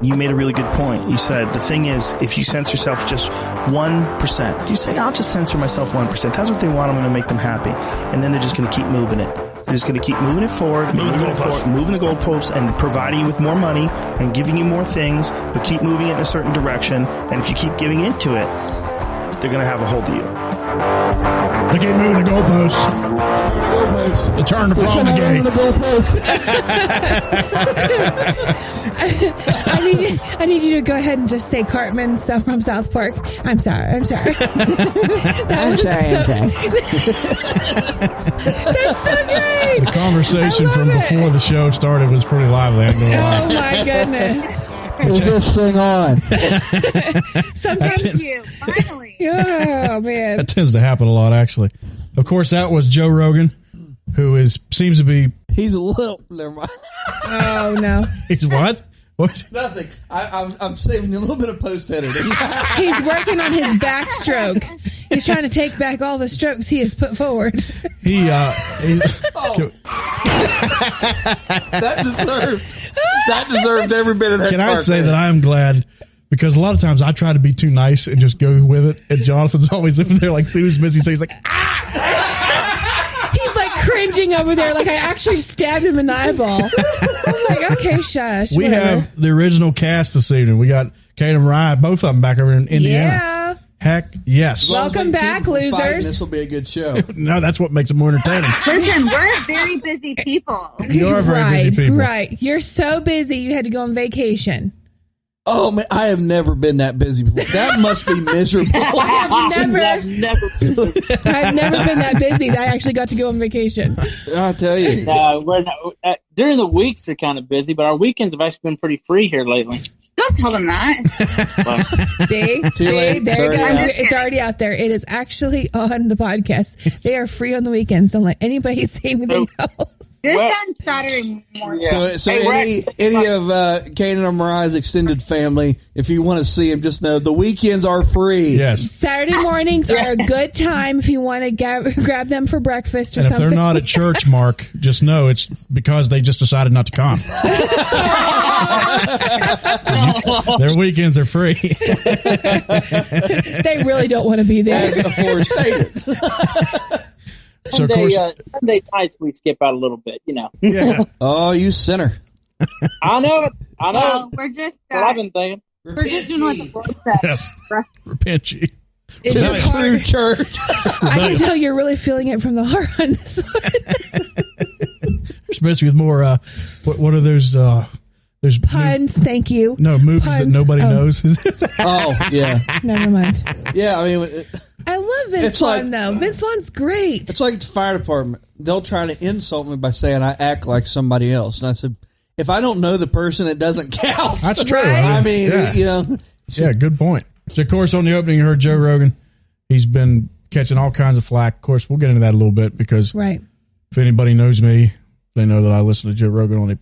you made a really good point. You said the thing is, if you censor yourself just 1%, you say, I'll just censor myself 1%. That's what they want. I'm going to make them happy. And then they're just going to keep moving it. They're just going to keep moving it forward, moving the goalposts, and providing you with more money and giving you more things, but keep moving it in a certain direction. And if you keep giving into it, they're going to have a hold of you. They keep moving the goalposts. They turn the frogs gay. I need you to go ahead and just say Cartman stuff from South Park. I'm sorry. I'm sorry. That's so great. The conversation from before the show started was pretty lively. I'm gonna lie. Oh my goodness. Is this thing on? Sometimes you finally. Oh man, that tends to happen a lot, actually. Of course, that was Joe Rogan, who seems to be. He's a little. Never mind. Oh no. He's what? What? Nothing. I'm saving a little bit of post editing. He's working on his backstroke. He's trying to take back all the strokes he has put forward. He's That deserved every bit of that. Can I say that I am glad, because a lot of times I try to be too nice and just go with it, and Jonathan's always living there like Sue's Missy, so he's like, He's like cringing over there like I actually stabbed him in the eyeball. I'm like, okay, shush. We whatever. have the original cast this evening. We got Kate and Mariah, both of them back over in Indiana. Yeah. Heck, yes. Welcome back, losers. This will be a good show. No, that's what makes it more entertaining. Listen, we're very busy people. You are very busy people. Right. You're so busy you had to go on vacation. Oh, man, I have never been that busy before. That must be miserable. I've never been that busy that I actually got to go on vacation. I'll tell you. During the weeks, they're kind of busy, but our weekends have actually been pretty free here lately. Don't tell them that. See, there you go. It's already out there. It is actually on the podcast. They are free on the weekends. Don't let anybody say anything else. Just on Saturday morning. Yeah. So any of Kanan or Mariah's extended family, if you want to see them, just know the weekends are free. Yes. Saturday mornings are a good time if you want to grab them for breakfast or and something. if they're not at church, Mark, just know it's because they just decided not to come. Their weekends are free. They really don't want to be there. As aforestated. So, of course, Sunday nights we skip out a little bit, you know. Yeah. Oh, you sinner. I know it. Well, we're just What I've been thinking. we're just doing like a blood test. Yes. Repent ye. It's Tonight. hard. True church. I can tell you're really feeling it from the heart on this one. Especially with more, what are those, there's Puns, thank you. No, movies Puns. that nobody knows. Oh, yeah. Never mind. Yeah, I mean, I love Vince It's like- Vaughn, though. Vince Vaughn's great. it's like the fire department. They'll try to insult me by saying I act like somebody else. And I said, if I don't know the person, it doesn't count. That's true. Right. I mean, yeah. you know. Yeah, good point. So, of course, on the opening, you heard Joe Rogan. He's been catching all kinds of flack. Of course, we'll get into that a little bit because Right. if anybody knows me, they know that I listen to Joe Rogan on a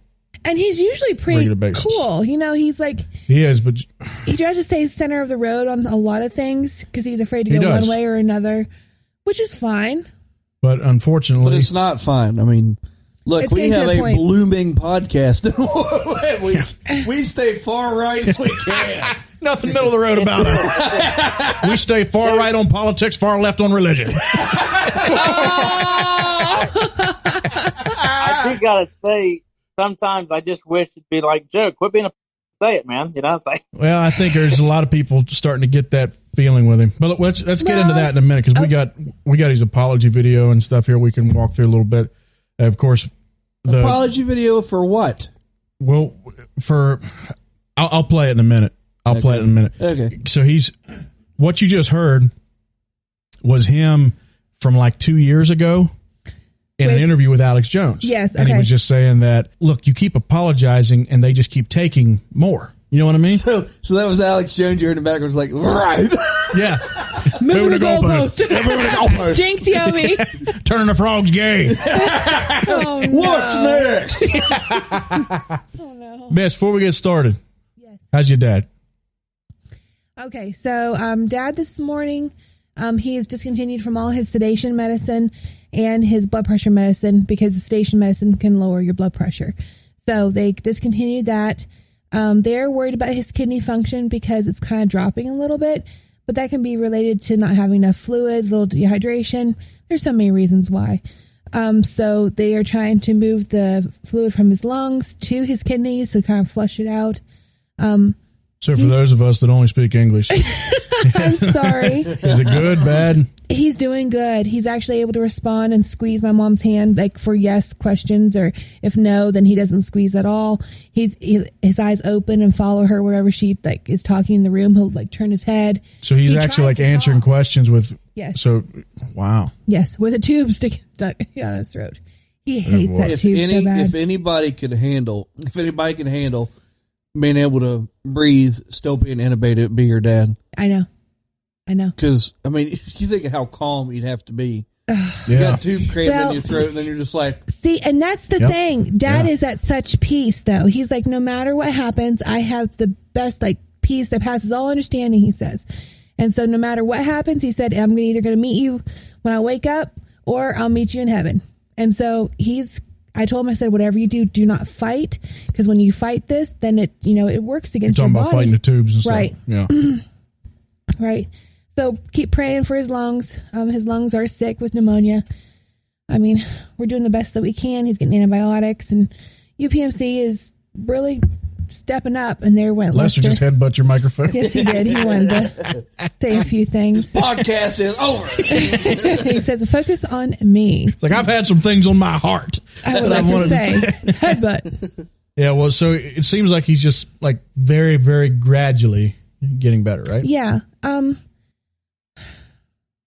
And he's usually pretty regular basis. cool. You know, he's like, He is, but he tries to stay center of the road on a lot of things because he's afraid to He go does. one way or another, which is fine. but unfortunately, But it's not fine. I mean, look, It's we getting to have the a point. blooming podcast. we stay far right as we can. nothing middle of the road about it. We stay far right on politics, far left on religion. I do gotta say, sometimes I just wish it'd be like, Joe, quit being a say it, man. You know, it's like, Well, I think there's a lot of people starting to get that feeling with him. But let's get into that in a minute because we got his apology video and stuff here. We can walk through a little bit. Of course, Apology video for what? Well, I'll play it in a minute. Play it in a minute. Okay. So what you just heard was him from like 2 years ago in an interview with Alex Jones. Yes, And he okay. was just saying that, look, you keep apologizing and they just keep taking more. You know what I mean? So that was Alex Jones. You heard in the back was like, right. Yeah. Moving the goalpost. Moving the goalpost. Jinx Yomi. Turning the frogs gay. Oh, no. What's next? Oh, no. Miss, before we get started, Yes. how's your dad? Okay, so Dad this morning, he is discontinued from all his sedation medicine and his blood pressure medicine because the sedation medicine can lower your blood pressure. So they discontinued that. They're worried about his kidney function because it's kind of dropping a little bit, but that can be related to not having enough fluid, a little dehydration. There's so many reasons why. So they are trying to move the fluid from his lungs to his kidneys to kind of flush it out. So for those of us that only speak English, I'm sorry. Is it good, bad? He's doing good. He's actually able to respond and squeeze my mom's hand, like for yes questions, or if no, then he doesn't squeeze at all. His eyes open and follow her wherever she like is talking in the room. He'll like turn his head. So he's actually like answering questions with. Yes. So, wow. Yes, with a tube sticking on his throat. He hates that tube so bad. If anybody can handle being able to breathe, still being intubated, it'd be your dad. I know. Because, I mean, if you think of how calm you'd have to be. You Yeah. got a tube crammed in your throat, and then you're just like... See, and that's the thing. Dad is at such peace, though. He's like, no matter what happens, I have the best, like, peace that passes all understanding, he says. And so no matter what happens, he said, I'm either going to meet you when I wake up, or I'll meet you in heaven. And so I told him, I said, whatever you do, do not fight. Because when you fight this, then it works against your body. You're talking about fighting the tubes and stuff. Right. Yeah. Right. So keep praying for his lungs. His lungs are sick with pneumonia. I mean, we're doing the best that we can. He's getting antibiotics, and UPMC is really stepping up. And there went Lester just headbutt your microphone. Yes, he did. He wanted to say a few things. Podcast is over. He says, focus on me. It's like, I've had some things on my heart. I would like to say. Headbutt. Yeah, well, so it seems like he's just like very, very gradually getting better, right? Yeah.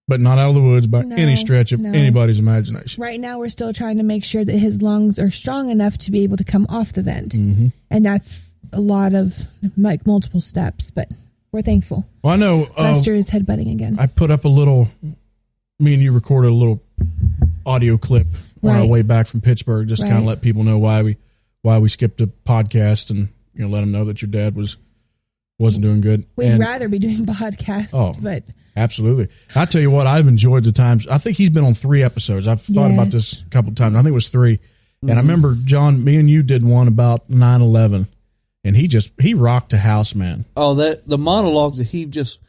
But not out of the woods by any stretch of anybody's imagination. Right now, we're still trying to make sure that his lungs are strong enough to be able to come off the vent. Mm-hmm. And that's a lot of, like, multiple steps, but we're thankful. Well, I know. Lester is headbutting again. I put up me and you recorded a little audio clip on our way back from Pittsburgh, just to kind of let people know why we skipped a podcast, and let them know that your dad wasn't doing good. We'd rather be doing podcasts, but... Absolutely. I tell you what, I've enjoyed the times. I think he's been on 3 episodes. I've thought about this a couple of times. I think it was 3. And I remember, John, me and you did one about 9/11, and he rocked the house, man. Oh, the monologue that he just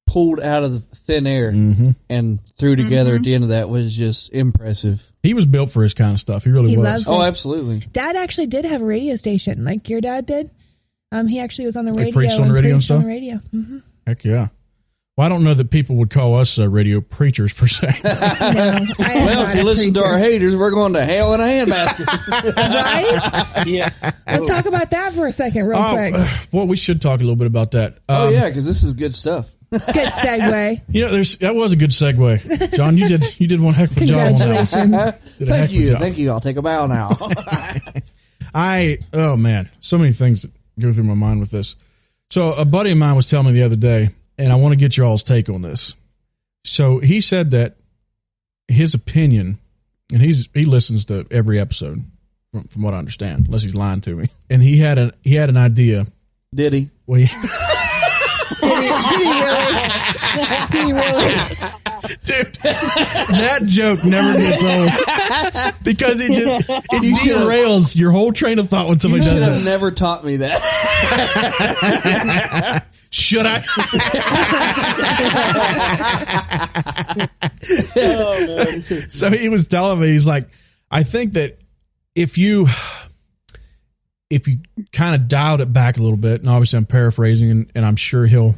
pulled out of the thin air and threw together at the end of that was just impressive. He was built for his kind of stuff. He really was. Oh, absolutely. Dad actually did have a radio station, like your dad did. He actually was on the radio. Preached on the radio and stuff? On the radio. Mm-hmm. Heck yeah. Well, I don't know that people would call us radio preachers per se. Well, if you listen to our haters, we're going to hell in a handbasket. Right? Yeah. Let's talk about that for a second real quick. Well, we should talk a little bit about that. Yeah, because this is good stuff. Good segue. That was a good segue. John, you did one heck of a job on that. Congratulations. Thank you. I'll take a bow now. Oh man, so many things that go through my mind with this. So a buddy of mine was telling me the other day, and I want to get your all's take on this. So he said that his opinion, and he listens to every episode from what I understand, unless he's lying to me. And he had an idea. Did he? Well, Did he really? Dude, that joke never gets old because it derails your whole train of thought when somebody does You that. have never taught me that. Should I? Oh, man. So he was telling me, he's like, I think that if you kind of dialed it back a little bit, and obviously I'm paraphrasing, and I'm sure he'll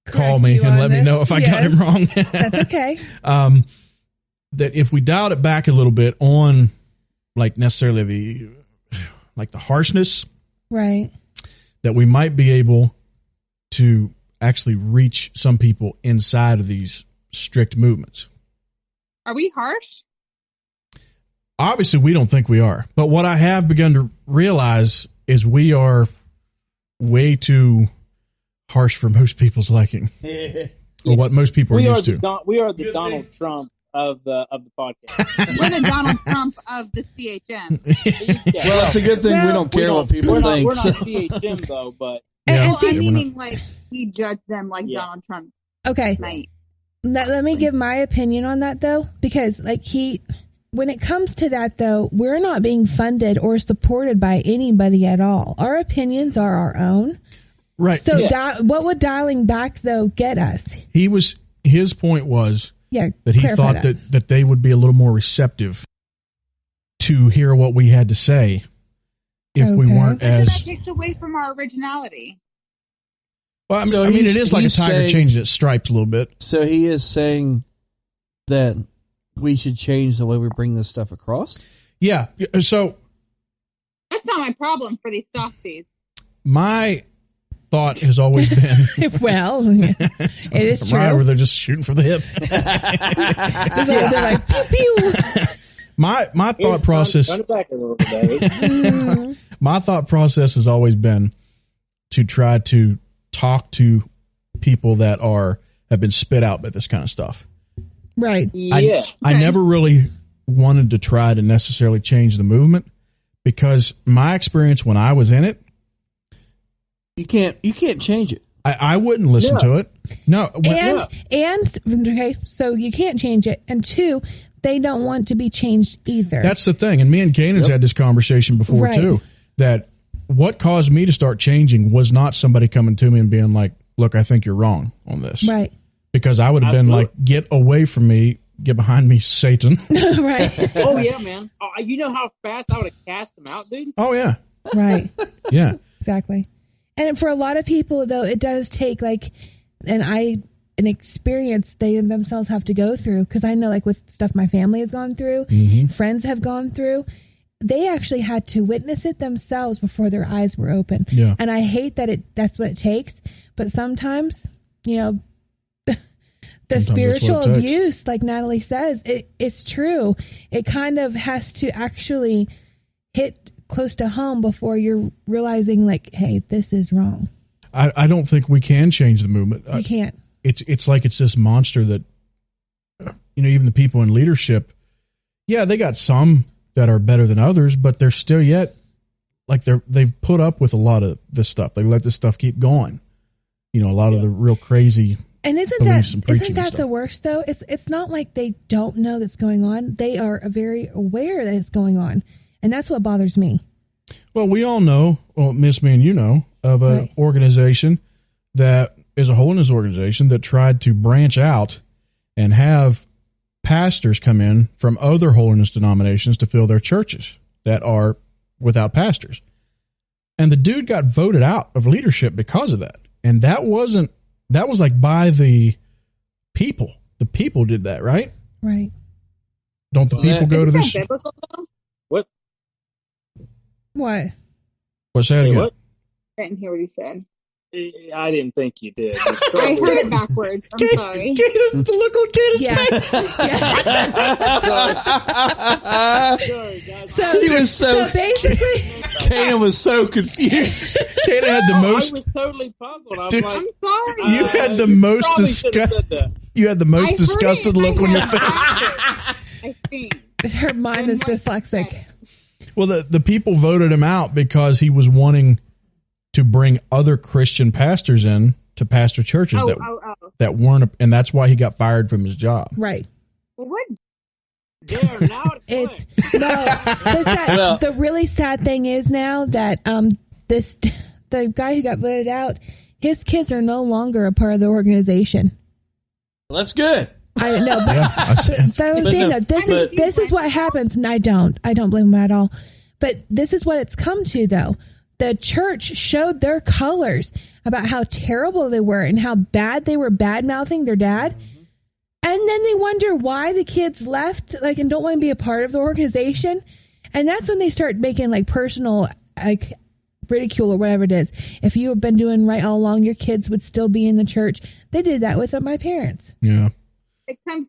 call me and let me know if I got him wrong. That's okay. That if we dialed it back a little bit on, like, necessarily the harshness, Right. that we might be able to actually reach some people inside of these strict movements. Are we harsh? Obviously, we don't think we are. But what I have begun to realize is we are way too harsh for most people's liking. Or what most people are used to. We are the Donald Trump of the podcast. We're the Donald Trump of the CHM. Yeah. Well, it's a good thing we don't care what people think. We're not CHM though, but Yeah. Well, I'm meaning like we judge them like Donald Trump Okay. might. Let me give my opinion on that though, because like when it comes to that, though, we're not being funded or supported by anybody at all. Our opinions are our own. Right. So what would dialing back, though, get us? His point was Yeah, that he clarify thought that they would be a little more receptive to hear what we had to say if we Okay. weren't But then as... that takes away from our originality. Well, I mean, So it is like a he's tiger saying- changing its stripes a little bit. So he is saying that we should change the way we bring this stuff across. Yeah. So That's not my problem for these softies. my thought has always been... Well, it is true. Right, where they're just shooting for the hip. They're like, pew, pew. My thought process... Turn it back a little bit, David. My thought process has always been to try to talk to people that have been spit out by this kind of stuff. Right. Yeah. I never really wanted to try to necessarily change the movement because my experience when I was in it, You can't change it. I wouldn't listen to it. No. And okay, so you can't change it. And two, they don't want to be changed either. That's the thing. And me and Kanan's had this conversation before Right. too, that what caused me to start changing was not somebody coming to me and being like, look, I think you're wrong on this. right. Because I would have been like, get away from me, get behind me, Satan. Right. Oh yeah, man. Oh, you know how fast I would have cast them out, dude? Oh yeah. Right. Yeah. Exactly. And for a lot of people, though, it does take an experience they themselves have to go through. Because I know, like, with stuff my family has gone through, friends have gone through, they actually had to witness it themselves before their eyes were open. Yeah. And I hate that that's what it takes. But sometimes, the Sometimes spiritual that's what it takes. abuse, like Natalie says, it's true. It kind of has to actually hit close to home before you're realizing, like, hey, this is wrong. I don't think we can change the movement. You can't. It's like it's this monster that, even the people in leadership, yeah, they got some that are better than others, but they're still yet, like they've put up with a lot of this stuff. They let this stuff keep going. A lot of the real crazy... And isn't beliefs and preaching and that stuff. the worst though? It's not like they don't know that's going on. They are very aware that it's going on, and that's what bothers me. Well, we all know, Miss Me and you know, of an Right. organization that is a holiness organization that tried to branch out and have pastors come in from other holiness denominations to fill their churches that are without pastors. And the dude got voted out of leadership because of that. And that was like by the people. The people did that, right? Right. Don't the people go to Isn't this? that biblical, though? What? What? What's that Hey, again? what? I didn't hear what he said. I didn't think you did. I heard it backwards. I'm sorry. The look on Candace's Yeah. face. Sorry, guys. So, He was so basically, Kanan was so confused. Kanan had the I most. was totally puzzled. I was Dude, like, I'm sorry. You had the most probably should have said that. You had the I most heard disgusted it in look my on your head face. after, I think. her mind is 100%. dyslexic. Well, the people voted him out because he was wanting to bring other Christian pastors in to pastor churches Oh. that weren't, and that's why he got fired from his job. Right. Well, what? There, now it's It's the really sad thing is now that the guy who got voted out, his kids are no longer a part of the organization. Well, that's good. I know, but Yeah, I see. so I'm But saying no, that this but- is what happens, and I don't blame him at all. But this is what it's come to, though. The church showed their colors about how terrible they were and how bad they were bad mouthing their dad. And then they wonder why the kids left, like, and don't want to be a part of the organization. And that's when they start making like personal, like, ridicule or whatever it is. If you have been doing right all along, your kids would still be in the church. They did that with my parents. Yeah. It comes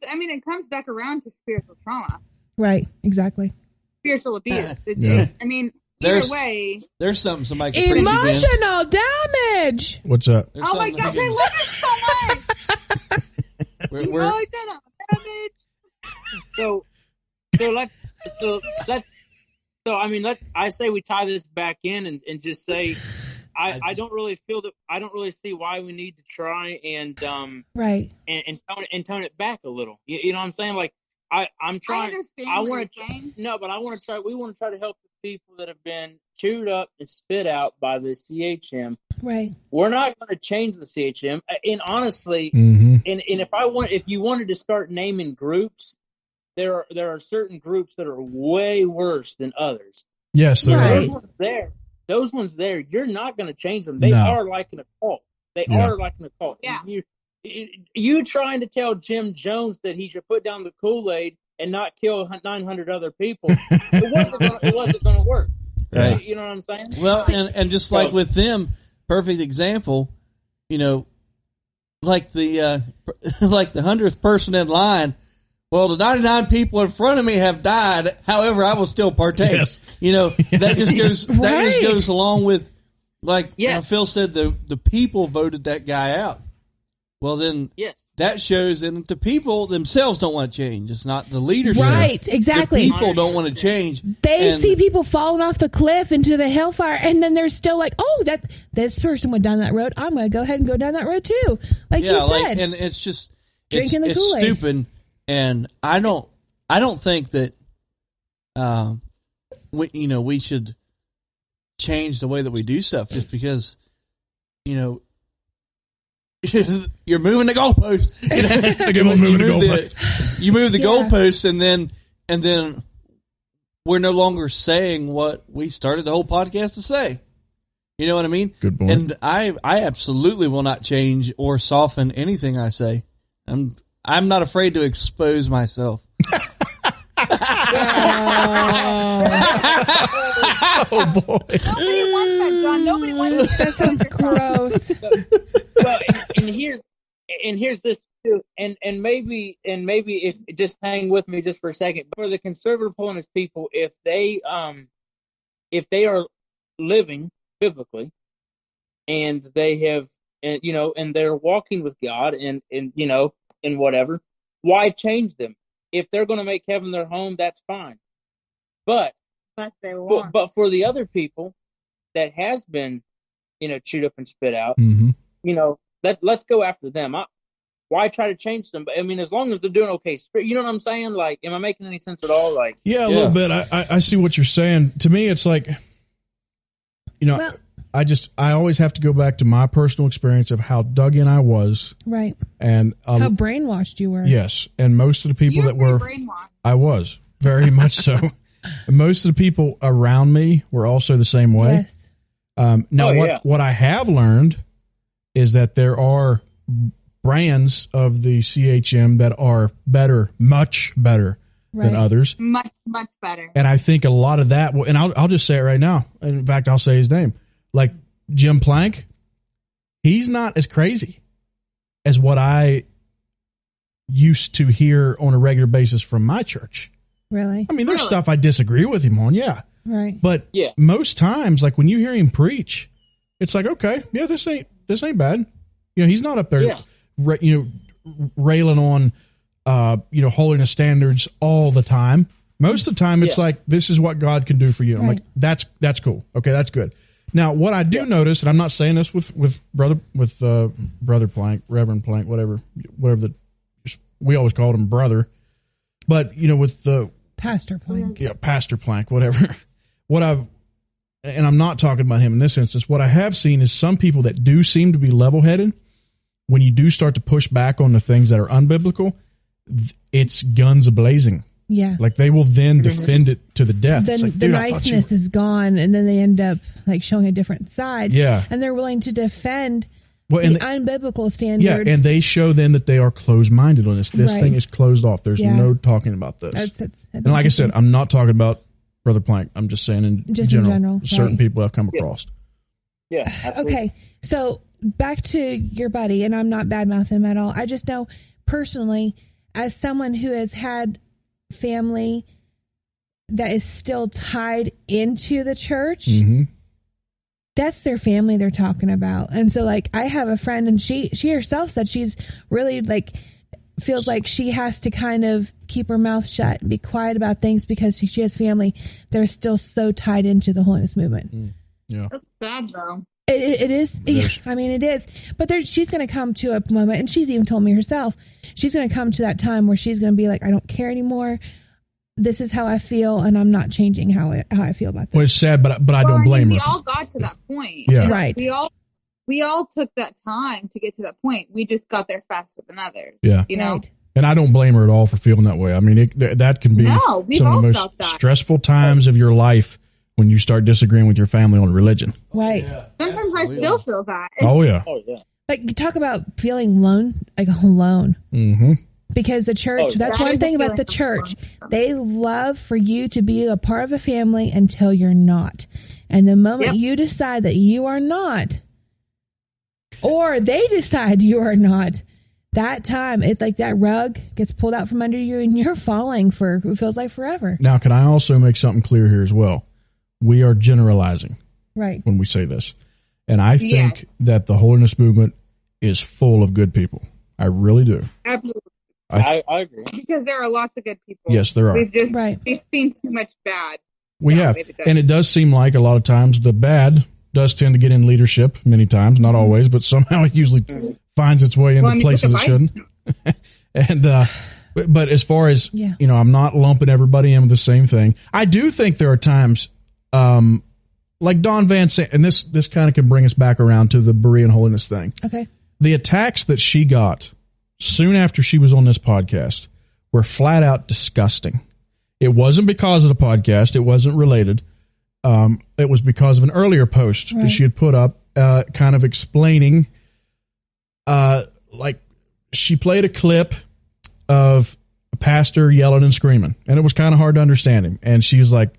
back around to spiritual trauma, Right. Exactly. spiritual abuse. Yeah. Either There's- way. There's something somebody can preach against. Emotional damage. What's up? There's Oh my something gosh, that I love it so much. we're- Emotional damage. So I say we tie this back in and just say I don't really feel that I don't really see why we need to try and Right. and tone it back a little. You know what I'm saying? Like I'm trying. I understand I what want you're to saying. no, but I want to try. We want to try to help the people that have been chewed up and spit out by the CHM. Right. We're not going to change the CHM. And honestly, Mm-hmm. and if you wanted to start naming groups, there are certain groups that are way worse than others. Yes, there Right. are. Those ones there, you're not going to change them. They No. are like an occult. They Yeah. are like an occult. Yeah. You trying to tell Jim Jones that he should put down the Kool-Aid and not kill 900 other people, it wasn't going to work. Right. You know what I'm saying? Well, and just like with them, perfect example, you know, like the 100th person in line. Well, the 99 people in front of me have died. However, I will still partake. Yes. You know, that just goes Right. along with, like Yes. Phil said, the people voted that guy out. Well, then Yes. that shows that the people themselves don't want to change. It's not the leadership. Right, exactly. The people don't want to change. They And- see people falling off the cliff into the hellfire, and then they're still like, "Oh, that this person went down that road. I'm going to go ahead and go down that road too." Like you said, and it's just Drinking the it's Kool-Aid. stupid. And I don't think that we should change the way that we do stuff just because you're moving the goalpost. You move the Yeah. goalposts, and then we're no longer saying what we started the whole podcast to say. You know what I mean? Good point. And I absolutely will not change or soften anything I say. I'm not afraid to expose myself. Oh boy. Nobody wants that, John. Nobody wants that sounds gross. Well, and here's this too, and maybe if just hang with me just for a second. For the conservative holiness people, if they are living biblically, and they have, and they're walking with God, and whatever, why change them? If they're going to make heaven their home, that's fine. But they want. but for the other people that has been, chewed up and spit out, Mm-hmm. let's go after them. Why try to change them? I mean, as long as they're doing okay, you know what I'm saying? Like, am I making any sense at all? Like, Yeah, a little bit. I see what you're saying. To me, it's like, Well- I always have to go back to my personal experience of how dug in I was, Right. and How brainwashed you were. yes, and most of the people You're that were, pretty brainwashed. I was very much so. And most of the people around me were also the same way. Yes. Now, Oh, what yeah. what I have learned is that there are brands of the CHM that are better, much better than Right. others. Much, much better. And I think a lot of that, and I'll just say it right now. In fact, I'll say his name. Like Jim Plank, he's not as crazy as what I used to hear on a regular basis from my church. Really? I mean, there's Really? stuff I disagree with him on, yeah. Right. But Yeah. most times, like when you hear him preach, it's like, okay, yeah, this ain't bad. He's not up there, Yeah. railing on, holiness standards all the time. Most of the time, it's Yeah. like, this is what God can do for you. I'm Right. like, that's cool. Okay, that's good. Now, what I do notice, and I'm not saying this with brother Plank, Reverend Plank, whatever we always called him brother, but with the Pastor Plank. Pastor Plank, whatever. And I'm not talking about him in this instance. What I have seen is some people that do seem to be level-headed. When you do start to push back on the things that are unbiblical, it's guns a-blazing. Yeah. Like they will then defend it to the death. It's Then like, the dude, I thought you niceness were- is gone, and then they end up like showing a different side. Yeah. And they're willing to defend Well, the and unbiblical yeah, standards. and they show then that they are closed-minded on this. This Right. thing is closed off. There's Yeah. no talking about this. That's And like I said, I'm not talking about Brother Plank. I'm just saying in Just in general, general, certain right. people I've come across. yeah, absolutely. Okay, so back to your buddy, and I'm not bad-mouthing him at all. I just know personally, as someone who has had family that is still tied into the church, Mm-hmm. that's their family they're talking about. And so, like, I have a friend, and she herself said she's really, like, feels like she has to kind of keep her mouth shut and be quiet about things because she has family that are still so tied into the holiness movement. Yeah. That's sad, though. It is. Yeah, I mean, it is. But she's going to come to a moment, and she's even told me herself, she's going to come to that time where she's going to be like, I don't care anymore. This is how I feel, and I'm not changing how I feel about this. Well, it's sad, but I don't blame her. We all got to that point. Yeah. Right. We all took that time to get to that point. We just got there faster than others. Yeah. You know? Right. And I don't blame her at all for feeling that way. I mean, that can be some of the most stressful times of your life when you start disagreeing with your family on religion. Right. Yeah, Sometimes absolutely. I still feel that. Oh, yeah. Oh, yeah. Like, you talk about feeling alone, like alone. Mm-hmm. Because the church, that's one thing about the church. They love for you to be a part of a family until you're not. And the moment you decide that you are not, or they decide you are not, that time, it's like that rug gets pulled out from under you and you're falling for it feels like forever. Now, can I also make something clear here as well? We are generalizing when we say this. And I think that the holiness movement is full of good people. I really do. Absolutely. I agree. Because there are lots of good people. Yes, there are. We've seen too much bad. We have. And it does seem like a lot of times the bad does tend to get in leadership many times, not always, but somehow it usually finds its way into places it shouldn't. And, but as far as, you know, I'm not lumping everybody in with the same thing. I do think there are times, like Dawn Van Sant, and this kind of can bring us back around to the Berean holiness thing. Okay. The attacks that she got soon after she was on this podcast were flat out disgusting. It wasn't because of the podcast. It wasn't related. It was because of an earlier post that she had put up, kind of explaining, like she played a clip of a pastor yelling and screaming, and it was kind of hard to understand him. And she was like,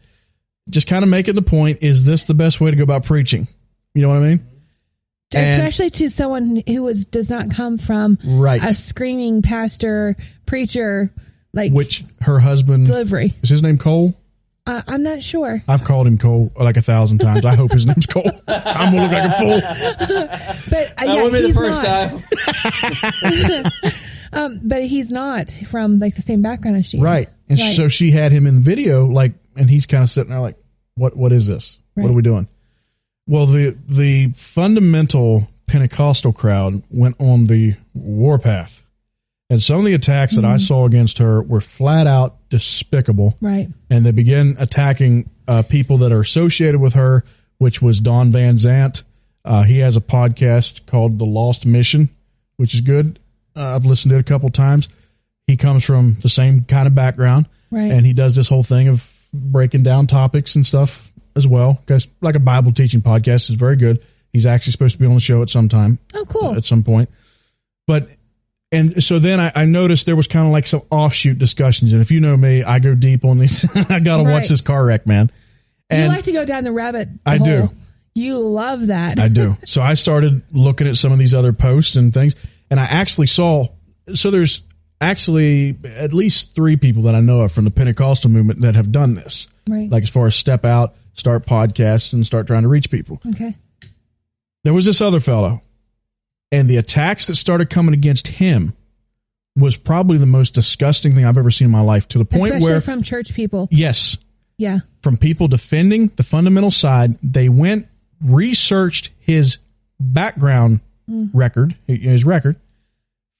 just kind of making the point, is this the best way to go about preaching? You know what I mean? Especially to someone who does not come from a screaming pastor, preacher, like which her husband delivery. Is his name Cole? I'm not sure. I've called him Cole like 1,000 times. I hope his name's Cole. I'm gonna look like a fool. But that would be the first time. But he's not from like the same background as she. Right. And so she had him in the video, like, and he's kind of sitting there like, what is this? Right. What are we doing? Well, the fundamental Pentecostal crowd went on the warpath. And some of the attacks that I saw against her were flat out despicable. Right. And they began attacking people that are associated with her, which was Don Van Zant. He has a podcast called The Lost Mission, which is good. I've listened to it a couple times. He comes from the same kind of background. Right. And he does this whole thing of breaking down topics and stuff as well. Because like a Bible teaching podcast is very good. He's actually supposed to be on the show at some time. Oh, cool. At some point. And so then I noticed there was kind of like some offshoot discussions. And if you know me, I go deep on these. I got to watch this car wreck, man. And you like to go down the rabbit hole. I do. You love that. I do. So I started looking at some of these other posts and things. And I actually saw, so there's actually at least 3 people that I know of from the Pentecostal movement that have done this. Right. Like as far as step out, start podcasts, and start trying to reach people. Okay. There was this other fellow. And the attacks that started coming against him was probably the most disgusting thing I've ever seen in my life, to the point Especially from church people. Yes. Yeah. From people defending the fundamental side. They went, researched his background record,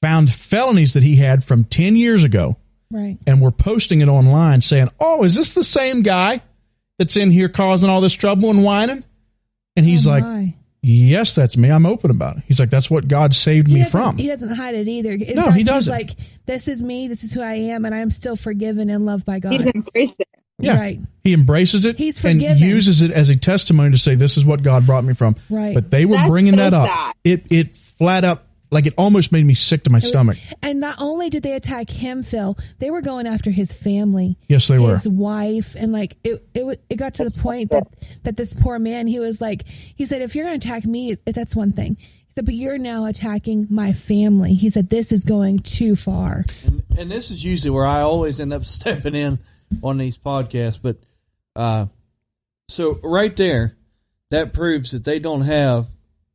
found felonies that he had from 10 years ago. Right. And were posting it online saying, oh, is this the same guy that's in here causing all this trouble and whining? And he's yes, that's me. I'm open about it. He's like, that's what God saved me from. He doesn't hide it either. In no, fact, he doesn't. He's like, this is me. This is who I am. And I am still forgiven and loved by God. He's embraced it. Yeah. Right. He embraces it. He's forgiven. And uses it as a testimony to say, this is what God brought me from. Right. But they were bringing that up. It flat up, like it almost made me sick to my stomach. And not only did they attack him, Phil, they were going after his family. Yes, they were. His wife. And like, it got to the point that this poor man, he was like, he said, if you're going to attack me, that's one thing. He said, but you're now attacking my family. He said, this is going too far. And this is usually where I always end up stepping in on these podcasts. But so right there, that proves that they don't have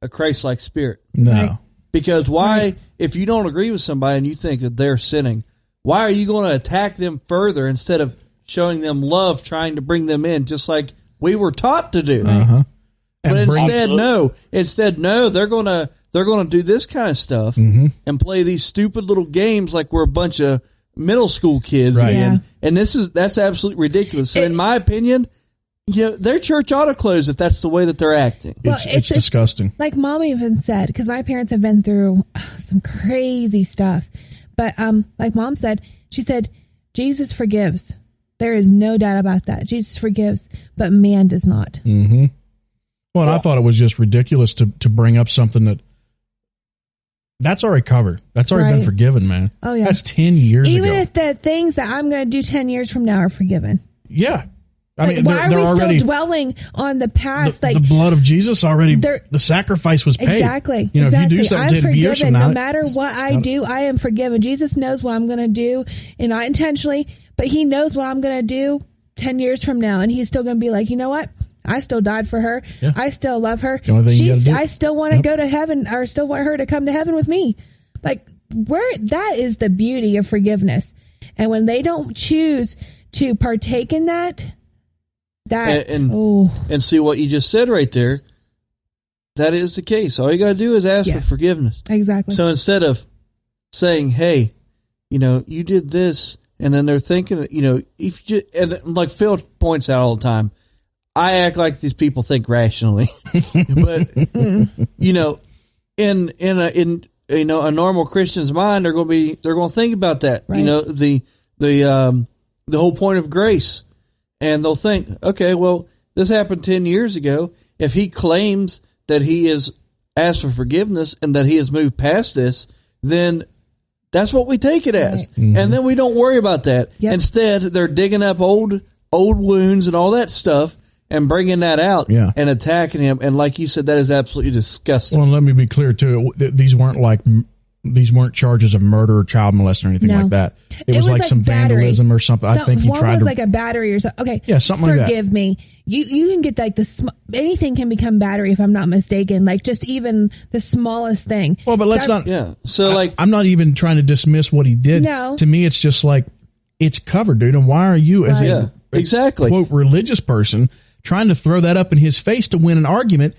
a Christ-like spirit. No. Right. Because why, if you don't agree with somebody and you think that they're sinning, why are you going to attack them further instead of showing them love, trying to bring them in, just like we were taught to do? Uh-huh. And But bring- instead, no, they're gonna do this kind of stuff and play these stupid little games like we're a bunch of middle school kids Right. again. And that's absolutely ridiculous. So in my opinion, their church ought to close if that's the way that they're acting. Well, it's disgusting. Like Mom even said, because my parents have been through some crazy stuff. But like Mom said, she said, Jesus forgives. There is no doubt about that. Jesus forgives, but man does not. Mm-hmm. Well, and I thought it was just ridiculous to bring up something that's already covered. That's already been forgiven, man. Oh, yeah. That's 10 years ago. Even if the things that I'm going to do 10 years from now are forgiven. Yeah. I mean, why they're are we already still dwelling on the past? the blood of Jesus already. The sacrifice was paid. Exactly. If you do something I'm 10 years from forgiven. now, No matter what I do, I am forgiven. Jesus knows what I'm going to do, and not intentionally, but He knows what I'm going to do 10 years from now, and He's still going to be like, you know what? I still died for her. Yeah. I still love her. The only thing you gotta do. I still want to go to heaven, or still want her to come to heaven with me. Like, that is the beauty of forgiveness. And when they don't choose to partake in that. And see what you just said right there. That is the case. All you got to do is ask for forgiveness. Exactly. So instead of saying, "Hey, you did this," and then they're thinking, if you and like Phil points out all the time, I act like these people think rationally, but in a normal Christian's mind, they're going to think about that. Right. The whole point of grace. And they'll think, okay, well, this happened 10 years ago. If he claims that he has asked for forgiveness and that he has moved past this, then that's what we take it as. Right. Mm-hmm. And then we don't worry about that. Yep. Instead, they're digging up old wounds and all that stuff and bringing that out and attacking him. And like you said, that is absolutely disgusting. Well, let me be clear, too. These weren't charges of murder or child molesting or anything like that. It was like some battery. vandalism or something. I think he tried to. Like a battery or something. Okay. Yeah, something like that. Forgive me. You can get like anything can become battery if I'm not mistaken. Like just even the smallest thing. Well, but let's not. Yeah. So I'm not even trying to dismiss what he did. No. To me, it's just like, it's covered, dude. And why are you, as a exactly quote religious person, trying to throw that up in his face to win an argument?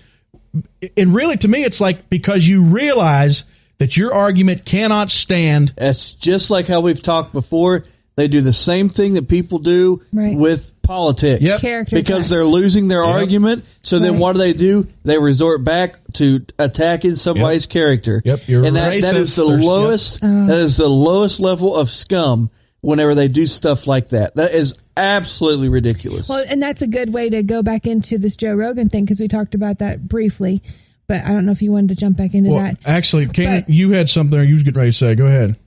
And really, to me, it's like, because you realize that your argument cannot stand. That's just like how we've talked before. They do the same thing that people do with politics. Yep. Character because attack. they're losing their argument. So then what do? They resort back to attacking somebody's character. Yep. You're and that is the lowest. That is the lowest level of scum. Whenever they do stuff like that, that is absolutely ridiculous. Well, and that's a good way to go back into this Joe Rogan thing, because we talked about that briefly. But I don't know if you wanted to jump back into that. Actually, Kanan, you had something you was getting ready to say. Go ahead.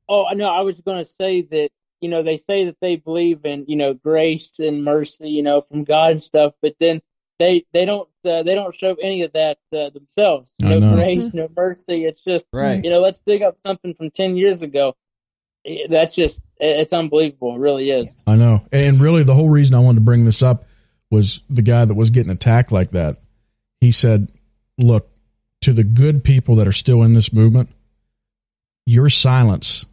Oh, no, I was going to say that, they say that they believe in, grace and mercy, from God and stuff, but then they don't show any of that themselves. No grace, no mercy. It's just, let's dig up something from 10 years ago. That's just, it's unbelievable. It really is. I know. And really, the whole reason I wanted to bring this up was the guy that was getting attacked like that. He said, look, to the good people that are still in this movement, your silence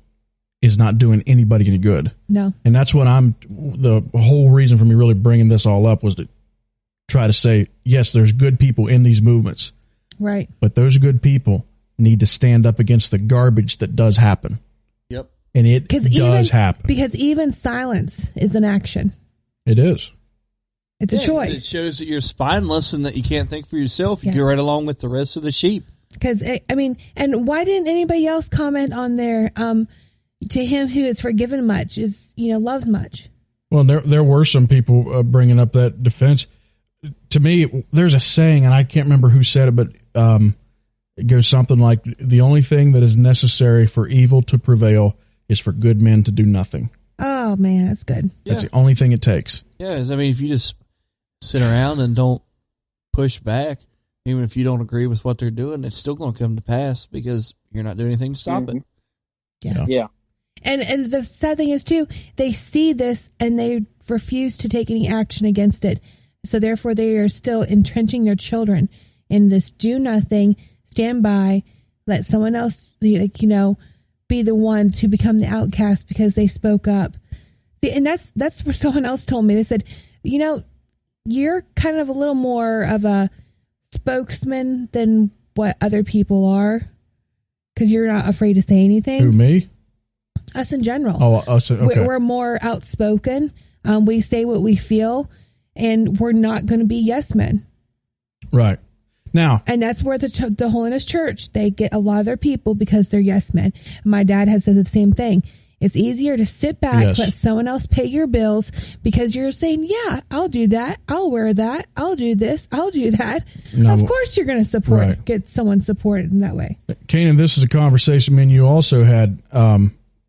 is not doing anybody any good. No. And that's what the whole reason for me really bringing this all up was to try to say, yes, there's good people in these movements. Right. But those good people need to stand up against the garbage that does happen. Yep. And it does happen. Because even silence is an action. It is. It's a choice. It shows that you're spineless and that you can't think for yourself. You go right along with the rest of the sheep. Because, and why didn't anybody else comment on there, to him who is forgiven much is, loves much? Well, there were some people bringing up that defense. To me, there's a saying, and I can't remember who said it, but it goes something like, the only thing that is necessary for evil to prevail is for good men to do nothing. Oh, man, that's good. That's the only thing it takes. Yeah, if you just sit around and don't push back, even if you don't agree with what they're doing, it's still going to come to pass because you're not doing anything to stop it. Yeah. And the sad thing is, too, they see this and they refuse to take any action against it. So, therefore, they are still entrenching their children in this do nothing, stand by, let someone else, be the ones who become the outcast because they spoke up. See, and that's where someone else told me. They said, you're kind of a little more of a spokesman than what other people are? Because you're not afraid to say anything. Who, me? Us in general. Oh, us. Okay. We're more outspoken. We say what we feel, and we're not going to be yes men. Right. Now, and that's where the Holiness Church, they get a lot of their people because they're yes men. My dad has said the same thing. It's easier to sit back, yes. let someone else pay your bills because you're saying, yeah, I'll do that. I'll wear that. I'll do this. I'll do that. No, of course you're going to support, right. Get someone supported in that way. Kanan, this is a conversation, man, you also had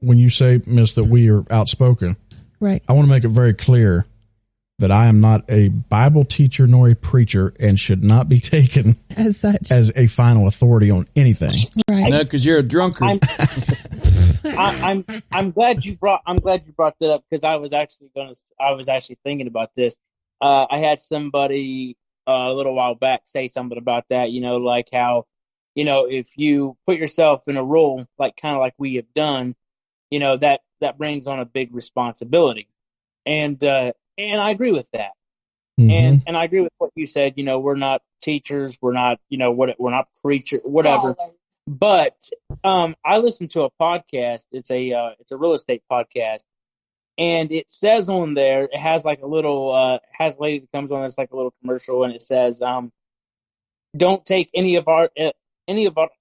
when you say, Miss, that we are outspoken. Right. I want to make it very clear that I am not a Bible teacher nor a preacher and should not be taken as such as a final authority on anything. Right. No, because you're a drunkard. I'm glad you brought that up because I was actually thinking about this. I had somebody a little while back say something about that. Like how, if you put yourself in a role like kind of like we have done, that brings on a big responsibility, and I agree with that. Mm-hmm. And I agree with what you said. We're not teachers. We're not, we're not preachers, whatever. But I listened to a podcast. It's a real estate podcast, and it says on there, it has like a little has a lady that comes on. It's like a little commercial, and it says, "Don't take any of our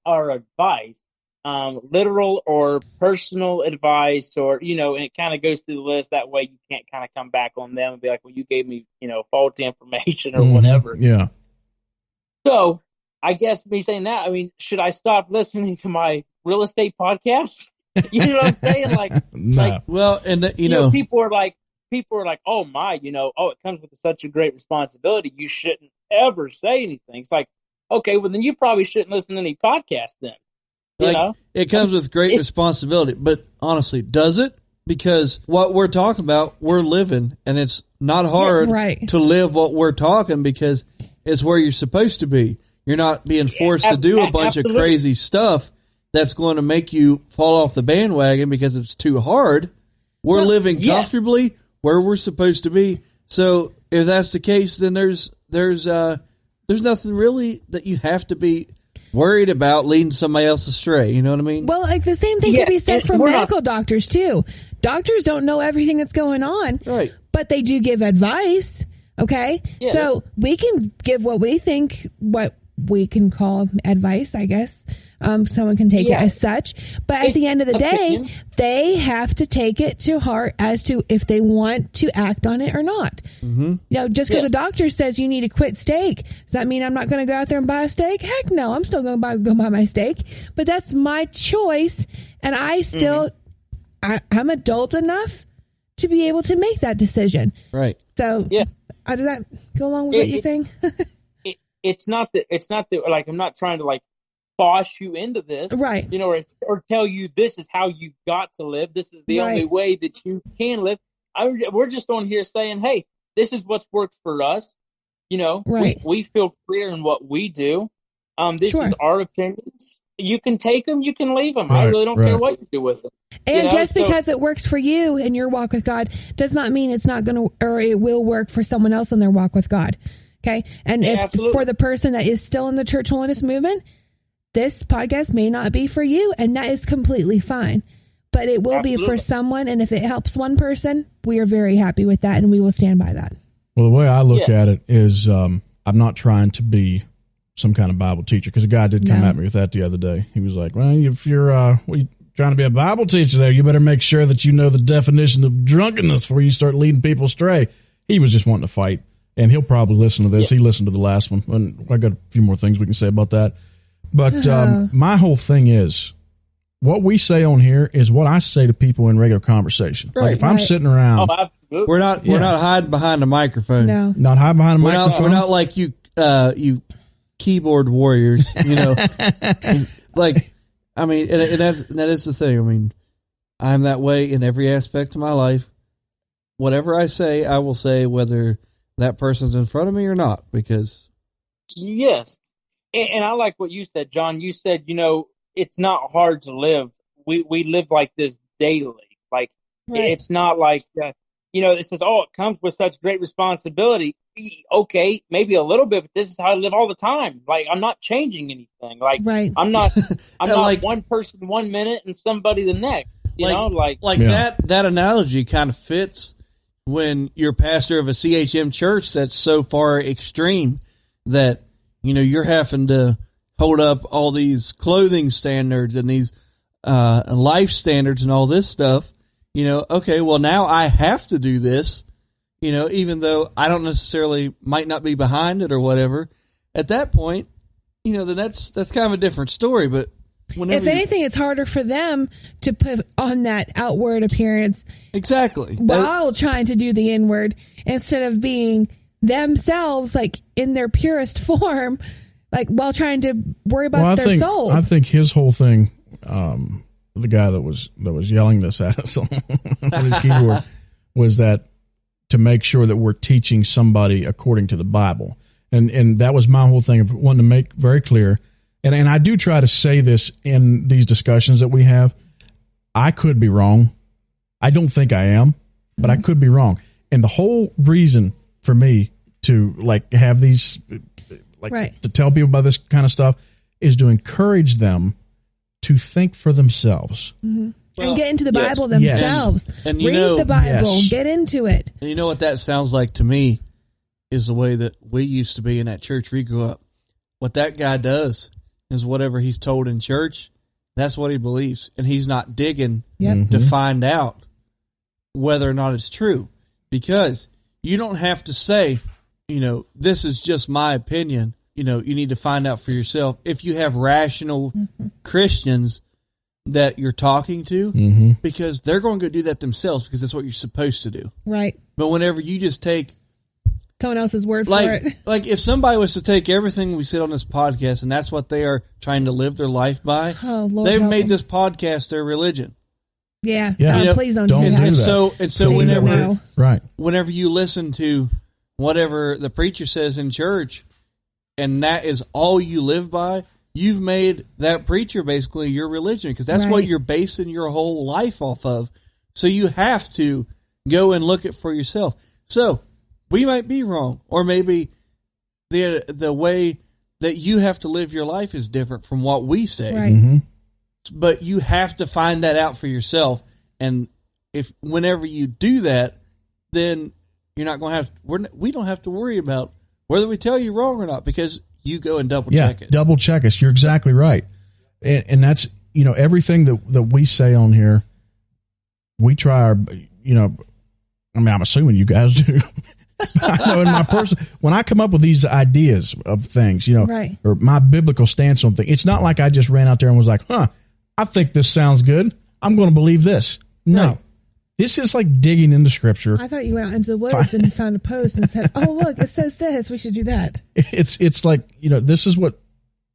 advice, literal or personal advice, or and it kind of goes through the list. That way, you can't kind of come back on them and be like, well, you gave me faulty information or whatever. Yeah. So I guess me saying that, I mean, should I stop listening to my real estate podcast? You know what I'm saying? Like, no. Like, well, and people are like, oh my, it comes with such a great responsibility. You shouldn't ever say anything. It's like, okay, well then you probably shouldn't listen to any podcast then. It comes with great responsibility, but honestly, does it? Because what we're talking about, we're living, and it's not hard to live what we're talking because it's where you're supposed to be. You're not being forced to do a bunch of crazy stuff that's going to make you fall off the bandwagon because it's too hard. We're living comfortably where we're supposed to be. So if that's the case, then there's nothing really that you have to be worried about leading somebody else astray. You know what I mean? Well, like the same thing could be said for medical doctors too. Doctors don't know everything that's going on, right? But they do give advice. Okay, so we can give what we think, what we can call advice, I guess. Someone can take it as such, but at the end of the day, they have to take it to heart as to if they want to act on it or not. Mm-hmm. Just because a doctor says you need to quit steak, does that mean I'm not going to go out there and buy a steak? Heck no, I'm still going to go buy my steak, but that's my choice, and I still, I'm adult enough to be able to make that decision. Right. So, does that go along with what you're saying? It's not that like I'm not trying to like boss you into this, right? Or tell you this is how you got to live. This is the only way that you can live. We're just on here saying, hey, this is what's worked for us. We feel clear in what we do. This is our opinions. You can take them, you can leave them. I really don't care what you do with them. And because it works for you in your walk with God does not mean it's not going to, or it will work for someone else in their walk with God. Okay. And for the person that is still in the church holiness movement, this podcast may not be for you, and that is completely fine, but it will be for someone. And if it helps one person, we are very happy with that, and we will stand by that. Well, the way I look at it is, I'm not trying to be some kind of Bible teacher, because a guy did come at me with that the other day. He was like, well, if you're trying to be a Bible teacher there, you better make sure that you know the definition of drunkenness before you start leading people astray. He was just wanting to fight, and he'll probably listen to this. He listened to the last one, and I got a few more things we can say about that. But my whole thing is, what we say on here is what I say to people in regular conversation. Right, like if I'm sitting around, we're not hiding behind a microphone. No, not hiding behind a microphone. We're not like you keyboard warriors. Like, I mean, and that is the thing. I mean, I'm that way in every aspect of my life. Whatever I say, I will say whether that person's in front of me or not. Because And I like what you said, John. You said, it's not hard to live. We live like this daily. Like, it's not like, it says, oh, it comes with such great responsibility. Okay, maybe a little bit, but this is how I live all the time. Like, I'm not changing anything. Like, Right. I'm not like, one person 1 minute and somebody the next. That analogy kind of fits when you're pastor of a CHM church that's so far extreme that, you're having to hold up all these clothing standards and these life standards and all this stuff. Okay, well, now I have to do this, even though I don't necessarily might not be behind it or whatever. At that point, then that's kind of a different story. But if anything, it's harder for them to put on that outward appearance. Exactly. While trying to do the inward instead of being themselves, like in their purest form, like while trying to worry about their soul. I think his whole thing, the guy that was yelling this at us on his keyboard, was that to make sure that we're teaching somebody according to the Bible. And that was my whole thing of wanting to make very clear. And I do try to say this in these discussions that we have. I could be wrong. I don't think I am, but I could be wrong. And the whole reason for me to have these, to tell people about this kind of stuff is to encourage them to think for themselves. Mm-hmm. Well, and get into the Bible themselves. Yes. And read the Bible. Get into it. And you know what that sounds like to me is the way that we used to be in that church we grew up. What that guy does is whatever he's told in church, that's what he believes. And he's not digging to find out whether or not it's true. Because you don't have to say, this is just my opinion. You need to find out for yourself. If you have rational Christians that you're talking to, because they're going to go do that themselves because that's what you're supposed to do. Right. But whenever you just take someone else's word for it. Like if somebody was to take everything we said on this podcast and that's what they are trying to live their life by, they've made this podcast their religion. Yeah. Please don't do that. And so right. Whenever you listen to whatever the preacher says in church, and that is all you live by, you've made that preacher basically your religion because that's what you're basing your whole life off of. So you have to go and look it for yourself. So we might be wrong, or maybe the way that you have to live your life is different from what we say. Right. But you have to find that out for yourself. And whenever you do that, then you're not going to have. We don't have to worry about whether we tell you wrong or not because you go and double check it. Double check us. You're exactly right. And that's everything that we say on here. We try our I'm assuming you guys do. I know in my when I come up with these ideas of things, or my biblical stance on things, it's not like I just ran out there and was like, I think this sounds good. I'm going to believe this. No. Right. This is like digging into scripture. I thought you went out into the woods and found a post and said, oh, look, it says this. We should do that. It's like, this is what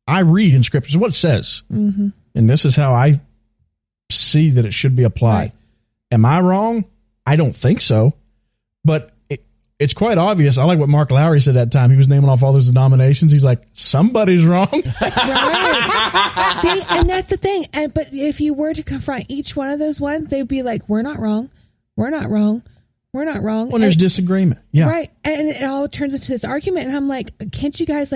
I read in scripture. This is what it says. Mm-hmm. And this is how I see that it should be applied. Right. Am I wrong? I don't think so. But it's quite obvious. I like what Mark Lowry said that time. He was naming off all those denominations. He's like, somebody's wrong. Right. See, and that's the thing. But if you were to confront each one of those ones, they'd be like, we're not wrong. We're not wrong. We're not wrong. Well, there's disagreement. Yeah. Right. And it all turns into this argument. And I'm like, can't you guys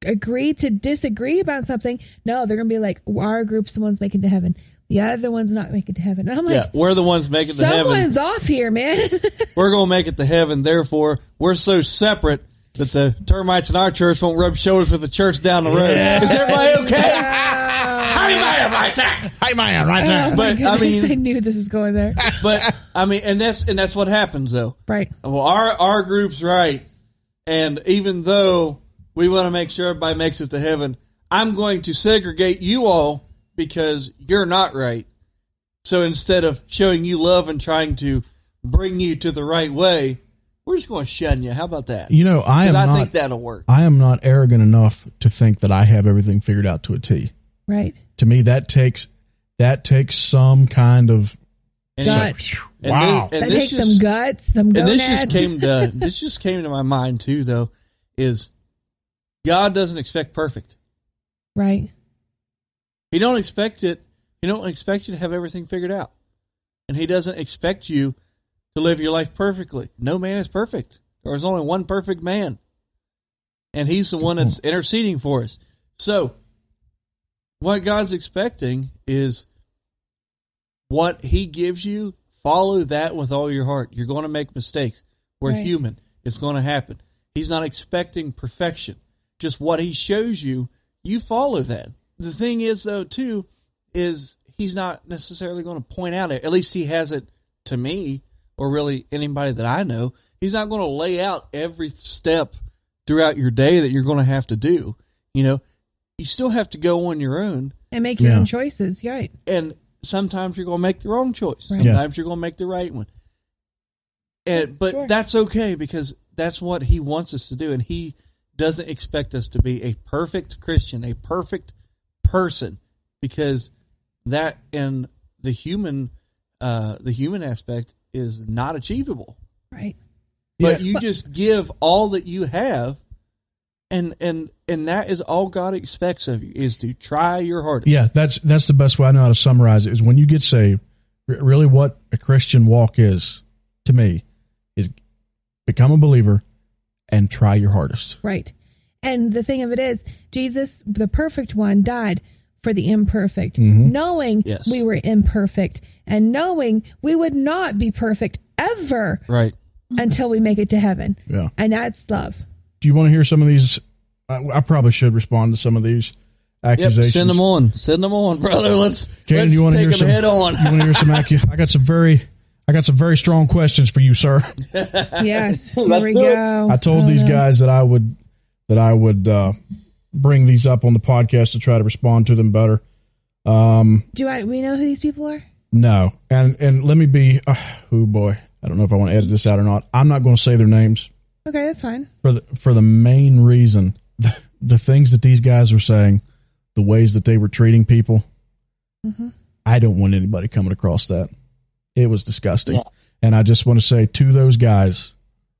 agree to disagree about something? No, they're going to be like, our group's the ones making it to heaven. The other one's not making it to heaven. And I'm like, we're the ones making it to heaven. Someone's off here, man. We're going to make it to heaven. Therefore, we're so separate that the termites in our church won't rub shoulders with the church down the road. Yeah. Is everybody okay? Amen right there. Amen right there. But I mean, I knew this was going there. But I mean, and that's what happens though. Right. Well, our group's right, and even though we want to make sure everybody makes it to heaven, I'm going to segregate you all because you're not right. So instead of showing you love and trying to bring you to the right way, we're just going to shun you. How about that? I think that'll work. I am not arrogant enough to think that I have everything figured out to a T. Right. To me, that takes some kind of guts. Wow. That takes some guts, some gonads. And this just came to my mind too, though, is God doesn't expect perfect. Right. He don't expect it. He don't expect you to have everything figured out, and He doesn't expect you to live your life perfectly. No man is perfect. There's only one perfect man. And he's the one that's interceding for us. So what God's expecting is what he gives you, follow that with all your heart. You're going to make mistakes. We're human. It's going to happen. He's not expecting perfection. Just what he shows you, you follow that. The thing is, though, too, is he's not necessarily going to point out it. At least he hasn't to me, or really anybody that I know. He's not going to lay out every step throughout your day that you're going to have to do. You know, you still have to go on your own. And make your own choices, right. And sometimes you're going to make the wrong choice. Right. Sometimes you're going to make the right one. But that's okay, because that's what he wants us to do. And he doesn't expect us to be a perfect Christian, a perfect person, because that in the human aspect is not achievable. Right. But you just give all that you have, and that is all God expects of you, is to try your hardest. Yeah, that's the best way I know how to summarize it, is when you get saved, really what a Christian walk is, to me, is become a believer and try your hardest. Right. And the thing of it is, Jesus, the perfect one, died for the imperfect, knowing we were imperfect and knowing we would not be perfect ever. Right. Until we make it to heaven. Yeah. And that's love. Do you want to hear some of these? I probably should respond to some of these accusations. Yep, send them on, brother. Let's you want to take hear them head on. You want to hear some I got some very strong questions for you, sir. Yes. Here we go. I told these guys that I would bring these up on the podcast to try to respond to them better. We know who these people are? No. And let me be, oh boy, I don't know if I want to edit this out or not. I'm not going to say their names. Okay, that's fine. For the main reason, the things that these guys were saying, the ways that they were treating people, I don't want anybody coming across that. It was disgusting. Yeah. And I just want to say to those guys,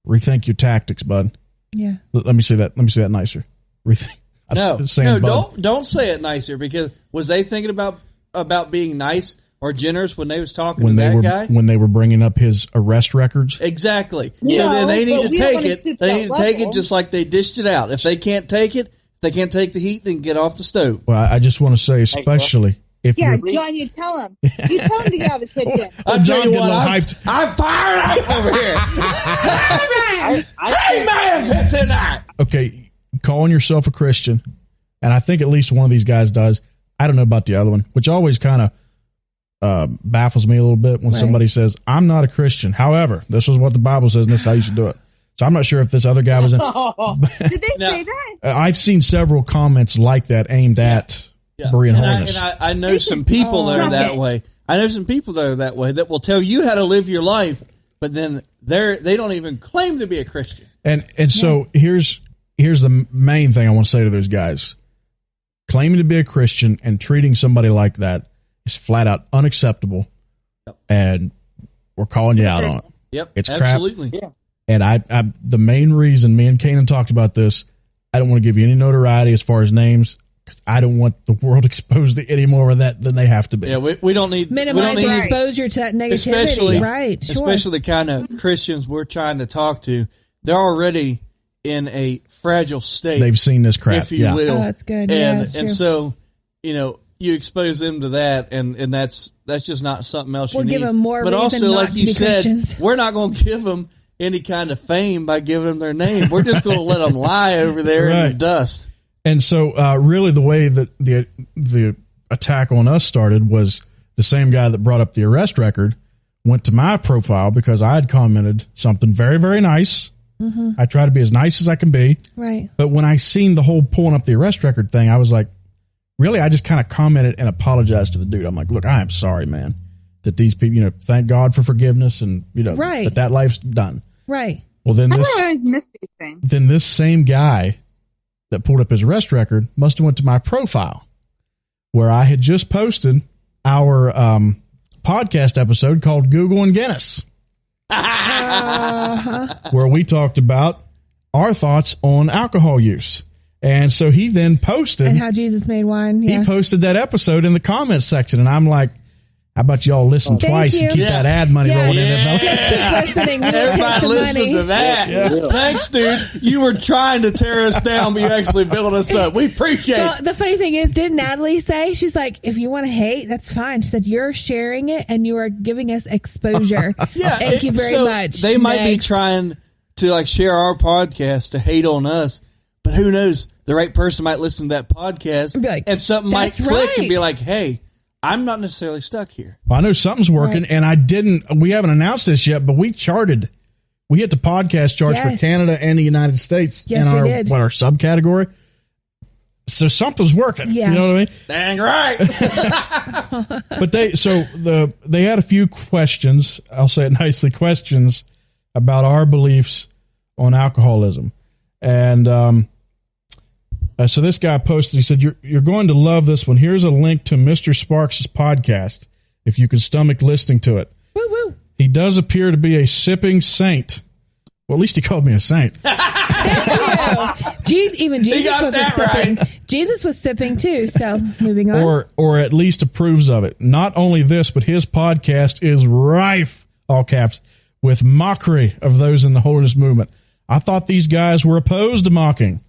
rethink your tactics, bud. Yeah. Let me say that nicer. Rethink. Don't say it nicer, because was they thinking about being nice or generous when they was talking to that guy? When they were bringing up his arrest records? Exactly. Yeah. So then they need to take it. They need to take it just like they dished it out. If they can't take it, they can't take the heat, then get off the stove. Well, I just want to say, especially if John, you tell him. You tell him to get out of the kitchen. I'll tell you what, I'm fired up over here. Hey, man, tonight. Okay, calling yourself a Christian, and I think at least one of these guys does. I don't know about the other one, which always kind of baffles me a little bit when somebody says, I'm not a Christian. However, this is what the Bible says, and this is how you should do it. So I'm not sure if this other guy was in. Did they say that? I've seen several comments like that aimed at Berean holiness. I know some people that are that way. I know some people that are that way that will tell you how to live your life, but then they don't even claim to be a Christian. And so here's the main thing I want to say to those guys. Claiming to be a Christian and treating somebody like that is flat out unacceptable, and we're calling you out on it. Yep, it's absolutely. crap. Yeah. And I the main reason, me and Kanan talked about this, I don't want to give you any notoriety as far as names, because I don't want the world exposed to any more of that than they have to be. Yeah, we don't need minimize exposure to that negativity, right? Sure. Especially the kind of Christians we're trying to talk to. They're already in a fragile state. They've seen this crap, if you will. Oh, that's good. And so, you expose them to that, and that's just not something else you need. We'll give them more but reason also, not like to you be said, Christians. we're not going to give them any kind of fame by giving them their name. We're just going to let them lie over there in the dust. And so, really, the way that the attack on us started was the same guy that brought up the arrest record went to my profile because I had commented something very, very nice. Mm-hmm. I try to be as nice as I can be. Right. But when I seen the whole pulling up the arrest record thing, I was like, really? I just kind of commented and apologized to the dude. I'm like, look, I am sorry, man, that these people, thank God for forgiveness, and, that life's done. Right. Well, then this same guy that pulled up his arrest record must have went to my profile where I had just posted our podcast episode called Google and Guinness, where we talked about our thoughts on alcohol use. And so he then posted, and how Jesus made wine. Yeah. He posted that episode in the comments section, and I'm like, How about y'all listen twice and keep that ad money rolling in there, fellas? Just keep listening. We'll Everybody listen to that. Yeah. Thanks, dude. You were trying to tear us down, but you actually built us up. We appreciate it. The funny thing is, didn't Natalie say, she's like, if you want to hate, that's fine. She said, you're sharing it and you are giving us exposure. Thank you very much. They might be trying to like share our podcast to hate on us, but who knows? The right person might listen to that podcast and something might click and be like, hey, I'm not necessarily stuck here. Well, I know something's working, and we haven't announced this yet, but we charted. We hit the podcast charts for Canada and the United States in our subcategory. So something's working. Yeah. You know what I mean? Dang right. But they had a few questions, I'll say it nicely, questions about our beliefs on alcoholism. And so this guy posted, he said, you're going to love this one. Here's a link to Mr. Sparks' podcast, if you can stomach listening to it. Woo woo. He does appear to be a sipping saint. Well, at least he called me a saint. Thank you. Even Jesus wasn't sipping. Right. Jesus was sipping too, so moving on. Or at least approves of it. Not only this, but his podcast is rife, all caps, with mockery of those in the holiness movement. I thought these guys were opposed to mocking.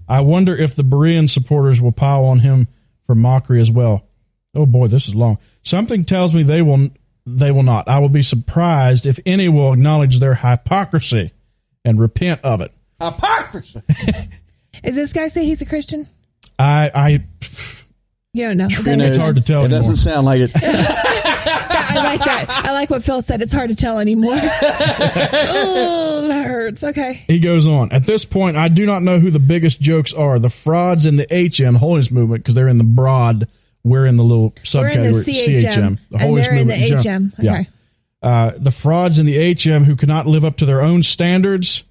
I wonder if the Berean supporters will pile on him for mockery as well. Oh boy, this is long. Something tells me they will not. I will be surprised if any will acknowledge their hypocrisy and repent of it. Hypocrisy. Is this guy say he's a Christian? You don't know. It's hard to tell It anymore. doesn't sound like it. I like that. I like what Phil said. It's hard to tell anymore. Oh, that hurts. Okay. He goes on. At this point, I do not know who the biggest jokes are. The frauds in the HM, holiness movement, because they're in the broad. We're in the little subcategory. We're in the CHM. The holiness and they're movement. in the HM. Okay. Yeah. The frauds in the HM who cannot live up to their own standards,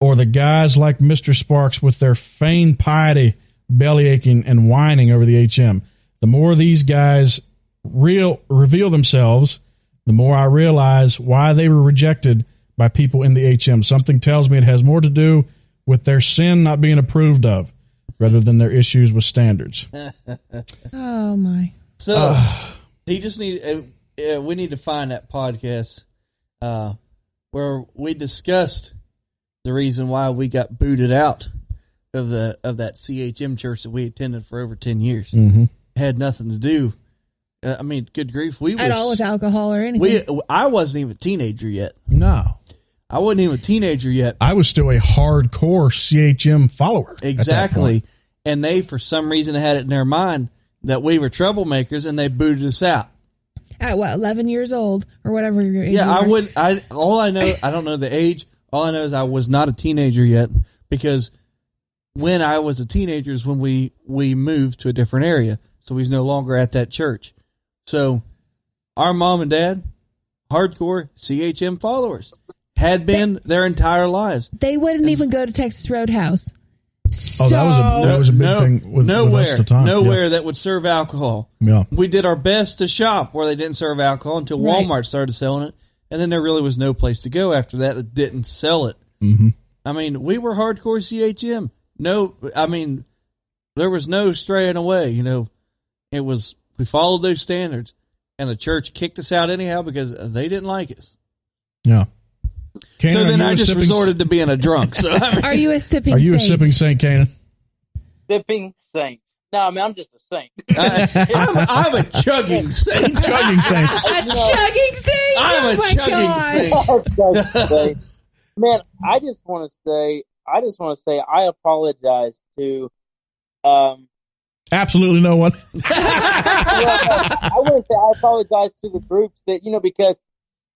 or the guys like Mr. Sparks with their feigned piety, belly aching and whining over the HM. The more these guys reveal themselves, the more I realize why they were rejected by people in the HM. Something tells me it has more to do with their sin not being approved of rather than their issues with standards. Oh my. So we need to find that podcast where we discussed the reason why we got booted out of that CHM church that we attended for over 10 years. Mm-hmm. It had nothing to do. I mean, good grief. At all with alcohol or anything. I wasn't even a teenager yet. No. I wasn't even a teenager yet. I was still a hardcore CHM follower. Exactly. And they, for some reason, had it in their mind that we were troublemakers and they booted us out. At what, 11 years old or whatever your age? Yeah, all I know, I don't know the age. All I know is I was not a teenager yet, because when I was a teenager is when we moved to a different area. So we was no longer at that church. So our mom and dad, hardcore CHM followers, had been their entire lives. They wouldn't even go to Texas Roadhouse. Oh, that was a big thing with us at the time. Nowhere that would serve alcohol. Yeah. We did our best to shop where they didn't serve alcohol until Walmart started selling it. And then there really was no place to go after that didn't sell it. Mm-hmm. I mean, we were hardcore CHM. There was no straying away. We followed those standards, and the church kicked us out anyhow because they didn't like us. Yeah. So then I just resorted to being a drunk. So Are you a sipping saint? Are you a sipping saint, Kanan? Sipping saints. No, I mean, I'm just a saint. I'm a chugging saint. Chugging saint. A chugging saint? I'm a chugging saint. Man, I just want to say I apologize to absolutely no one. I want to say I apologize to the groups that, because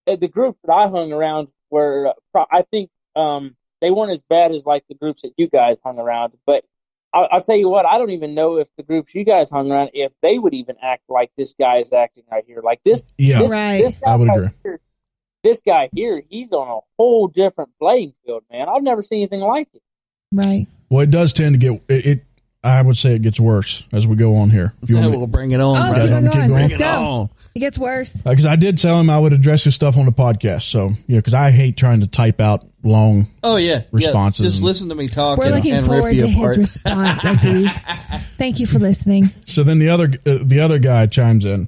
the groups that I hung around were, I think they weren't as bad as like the groups that you guys hung around. But I'll tell you what, I don't even know if the groups you guys hung around, if they would even act like this guy is acting right here. Like this, this guy I would agree. This guy here, he's on a whole different playing field, man. I've never seen anything like it. Right. Well, it does tend to get I would say it gets worse as we go on here. If you want we'll bring it on. Oh, Right? keep going. Bring Let's it go. on. It gets worse. Because I did tell him I would address his stuff on the podcast. So, because I hate trying to type out long responses. Just listen to me talk We're looking and forward rip you to apart. his response. Thank you for listening. So then the other guy chimes in.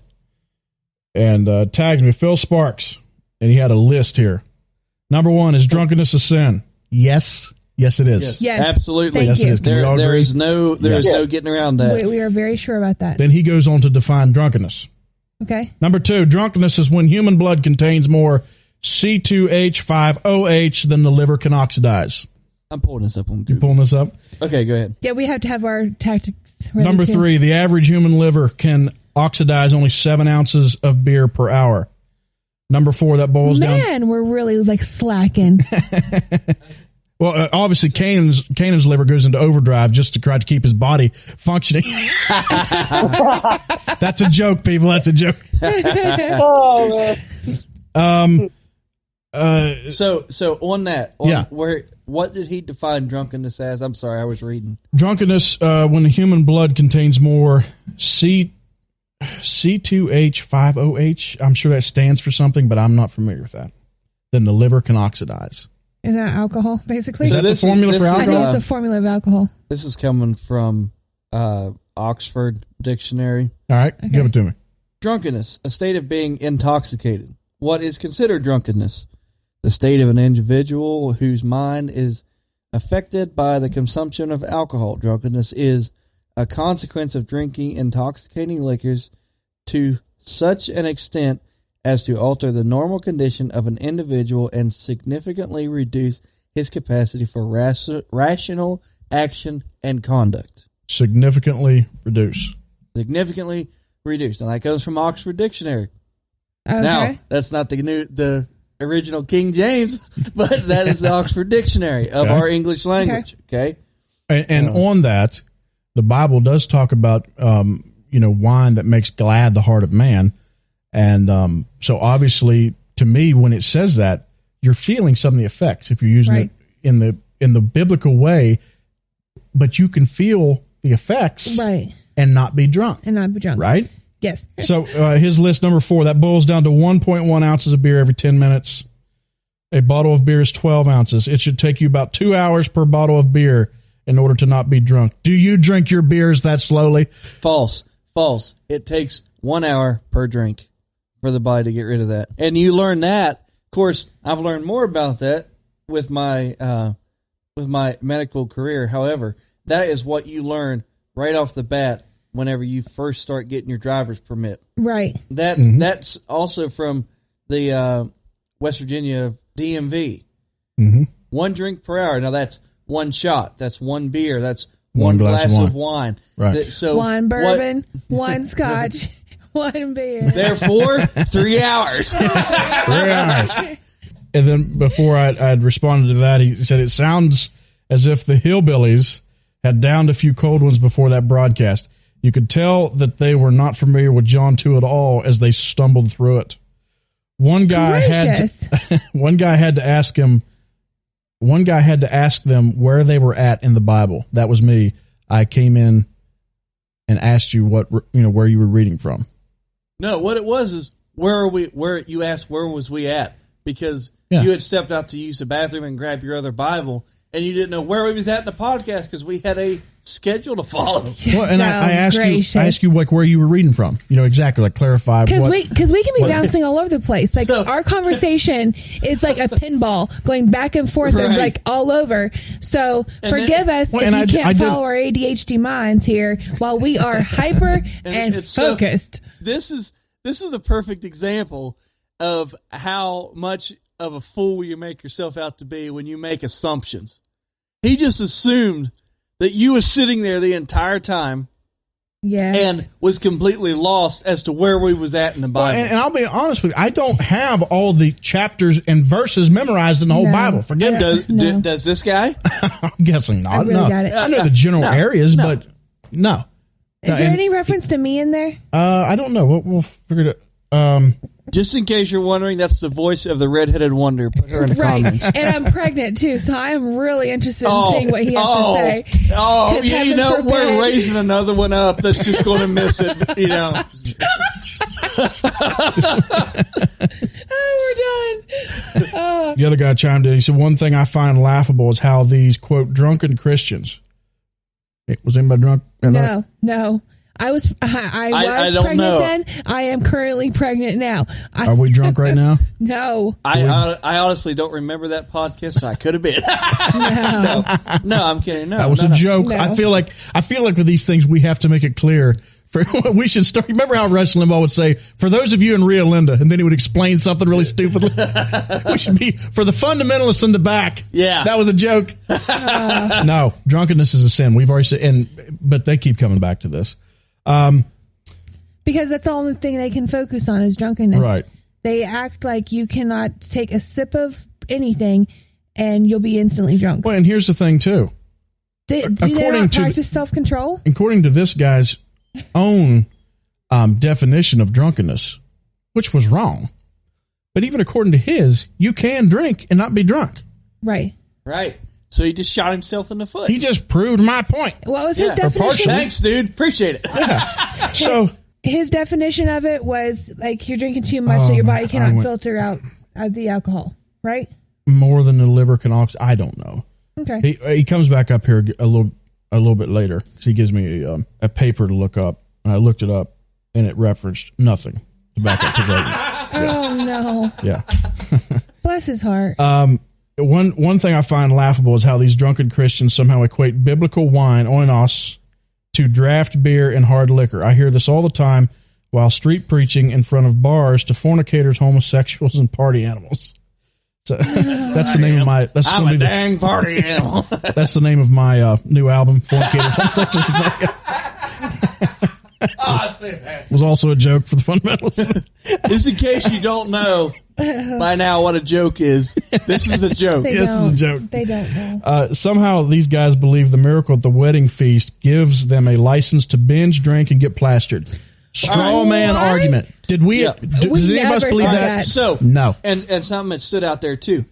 and tags me, Phil Sparks, and he had a list here. Number 1, is drunkenness a sin? Yes. Yes, it is. Yes. Absolutely. Thank Yes, it you. is. Can we all There agree? is no getting around that. We are very sure about that. Then he goes on to define drunkenness. Okay. Number 2, drunkenness is when human blood contains more C2H5OH than the liver can oxidize. I'm pulling this up on You Google. pulling this up? Okay, go ahead. Yeah, we have to have our tactics ready Number too. 3, the average human liver can oxidize only 7 ounces of beer per hour. Number 4, that boils down. Man, we're really like slacking. Well, obviously, Canaan's liver goes into overdrive just to try to keep his body functioning. That's a joke, people. That's a joke. Oh man. So on that, Yeah. what did he define drunkenness as? I'm sorry, I was reading. Drunkenness, when the human blood contains more C2H5OH, I'm sure that stands for something, but I'm not familiar with that, then the liver can oxidize. Is that alcohol, basically? Is that the formula for I think alcohol? it's a formula of alcohol. This is coming from Oxford Dictionary. All right, give it to me. Drunkenness, a state of being intoxicated. What is considered drunkenness? The state of an individual whose mind is affected by the consumption of alcohol. Drunkenness is a consequence of drinking intoxicating liquors to such an extent as to alter the normal condition of an individual and significantly reduce his capacity for rational action and conduct. Significantly reduce. Significantly reduced. And that comes from Oxford Dictionary. Okay. Now, that's not the original King James, but that is the Oxford Dictionary of our English language. Okay. And on that, the Bible does talk about, wine that makes glad the heart of man. And so obviously, to me, when it says that, you're feeling some of the effects if you're using it in the biblical way, but you can feel the effects and not be drunk. Right? Yes. So his list, number 4, that boils down to 1.1 ounces of beer every 10 minutes. A bottle of beer is 12 ounces. It should take you about 2 hours per bottle of beer in order to not be drunk. Do you drink your beers that slowly? False. It takes 1 hour per drink for the body to get rid of that. And you learn that. Of course, I've learned more about that with my medical career. However, that is what you learn right off the bat whenever you first start getting your driver's permit. Right. That's also from the West Virginia DMV. Mm-hmm. 1 drink per hour. Now that's 1 shot. That's 1 beer. That's 1 glass of wine. Right. So 1 bourbon, 1 scotch, 1 beer. Therefore, 3 hours. 3 hours. And then before I'd responded to that, he said, it sounds as if the Hillbillies had downed a few cold ones before that broadcast. You could tell that they were not familiar with John 2 at all as they stumbled through it. One guy had to ask them where they were at in the Bible. That was me. I came in and asked you where you were reading from. No, what it was is where you asked where was we at, because you had stepped out to use the bathroom and grab your other Bible, and you didn't know where we was at in the podcast because we had a schedule to follow. Well, and I asked you like where you were reading from. Exactly, like clarify. Because we can be bouncing all over the place. Like our conversation is like a pinball going back and forth and like all over. So forgive us if you can't follow our ADHD minds here while we are hyper and focused. This is a perfect example of how much of a fool you make yourself out to be when you make assumptions. He just assumed that you were sitting there the entire time, and was completely lost as to where we was at in the Bible. Well, and I'll be honest with you, I don't have all the chapters and verses memorized in the whole Bible. Forget it. Does this guy? I'm guessing not. I really got it. I know the general areas, but no. Is there any reference to me in there? I don't know. We'll figure it out. Just in case you're wondering, that's the voice of the redheaded wonder. Put her in the comments. And I'm pregnant too, so I am really interested in seeing what he has to say. Oh, we're raising another one up that's just going to miss it. Oh, we're done. The other guy chimed in. He said, one thing I find laughable is how these, quote, drunken Christians. Was anybody drunk? No. I was I pregnant don't know. then. I am currently pregnant now. Are we drunk right now? No. I honestly don't remember that podcast. So I could have been. No, I'm kidding. No, That was a joke. No. I feel like with these things we have to make it clear. We should start. Remember how Rush Limbaugh would say, "For those of you in Rio Linda," and then he would explain something really stupidly. We should be for the fundamentalists in the back. Yeah, that was a joke. No, drunkenness is a sin. We've already said, but they keep coming back to this because that's the only thing they can focus on is drunkenness. Right? They act like you cannot take a sip of anything and you'll be instantly drunk. Well, and here's the thing too. Do they not practice self-control? According to this guy's own definition of drunkenness, which was wrong, but even according to his, you can drink and not be drunk. Right. So he just shot himself in the foot. He just proved my point. What was his definition? Thanks, dude. Appreciate it. Yeah. So his definition of it was like you're drinking too much, so your body cannot filter out the alcohol, right? More than the liver can oxidate. I don't know. Okay. He comes back up here a little bit later because he gives me a paper to look up, and I looked it up, and it referenced nothing to back up his argument. Oh no! Yeah. Bless his heart. One thing I find laughable is how these drunken Christians somehow equate biblical wine, oinos, to draft beer and hard liquor. I hear this all the time while street preaching in front of bars to fornicators, homosexuals, and party animals. So that's the name of my. That's I'm a dang party animal. That's the name of my new album, Fornicators, Homosexuals. That's fantastic. Was also a joke for the fundamentalists. Just in case you don't know by now what a joke is, this is a joke. This is a joke. They don't know. Somehow these guys believe the miracle at the wedding feast gives them a license to binge, drink, and get plastered. Straw man argument. Did we? Yeah. Does any of us believe that? So no. And something that stood out there too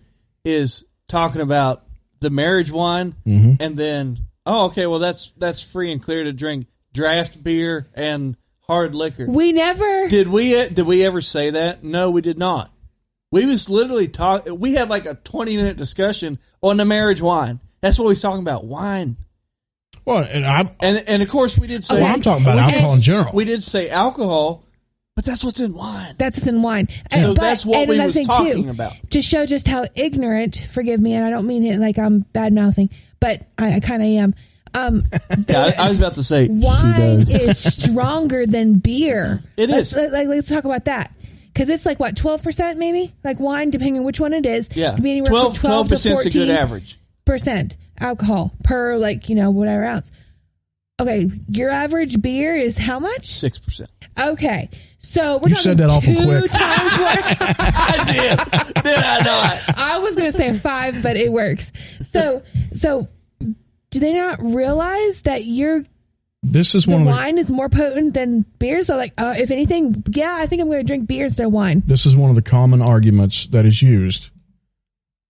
is talking about the marriage wine, and then okay, well that's free and clear to drink draft beer and hard liquor. We never did. We ever say that? No, we did not. We was literally talking. We had like a 20-minute discussion on the marriage wine. That's what we was talking about. Wine. Well, and of course we did say. Well, I'm talking about alcohol in general. We did say alcohol, but that's what's in wine. That's what's in wine. So that's what we was talking about. To show just how ignorant, forgive me, and I don't mean it like I'm bad-mouthing, but I kind of am. I was about to say wine is stronger than beer. It is. Let's talk about that. Because it's like, what, 12% maybe? Like wine, depending on which one it is. Yeah. 12% to 14% is a good average. Alcohol per, whatever ounce. Okay, your average beer is how much? 6%. Okay. So we're you said that awful quick. I did. Did I not? I was going to say 5, but it works. So do they not realize that wine is more potent than beer? So if anything, I think I'm going to drink beer instead of wine. This is one of the common arguments that is used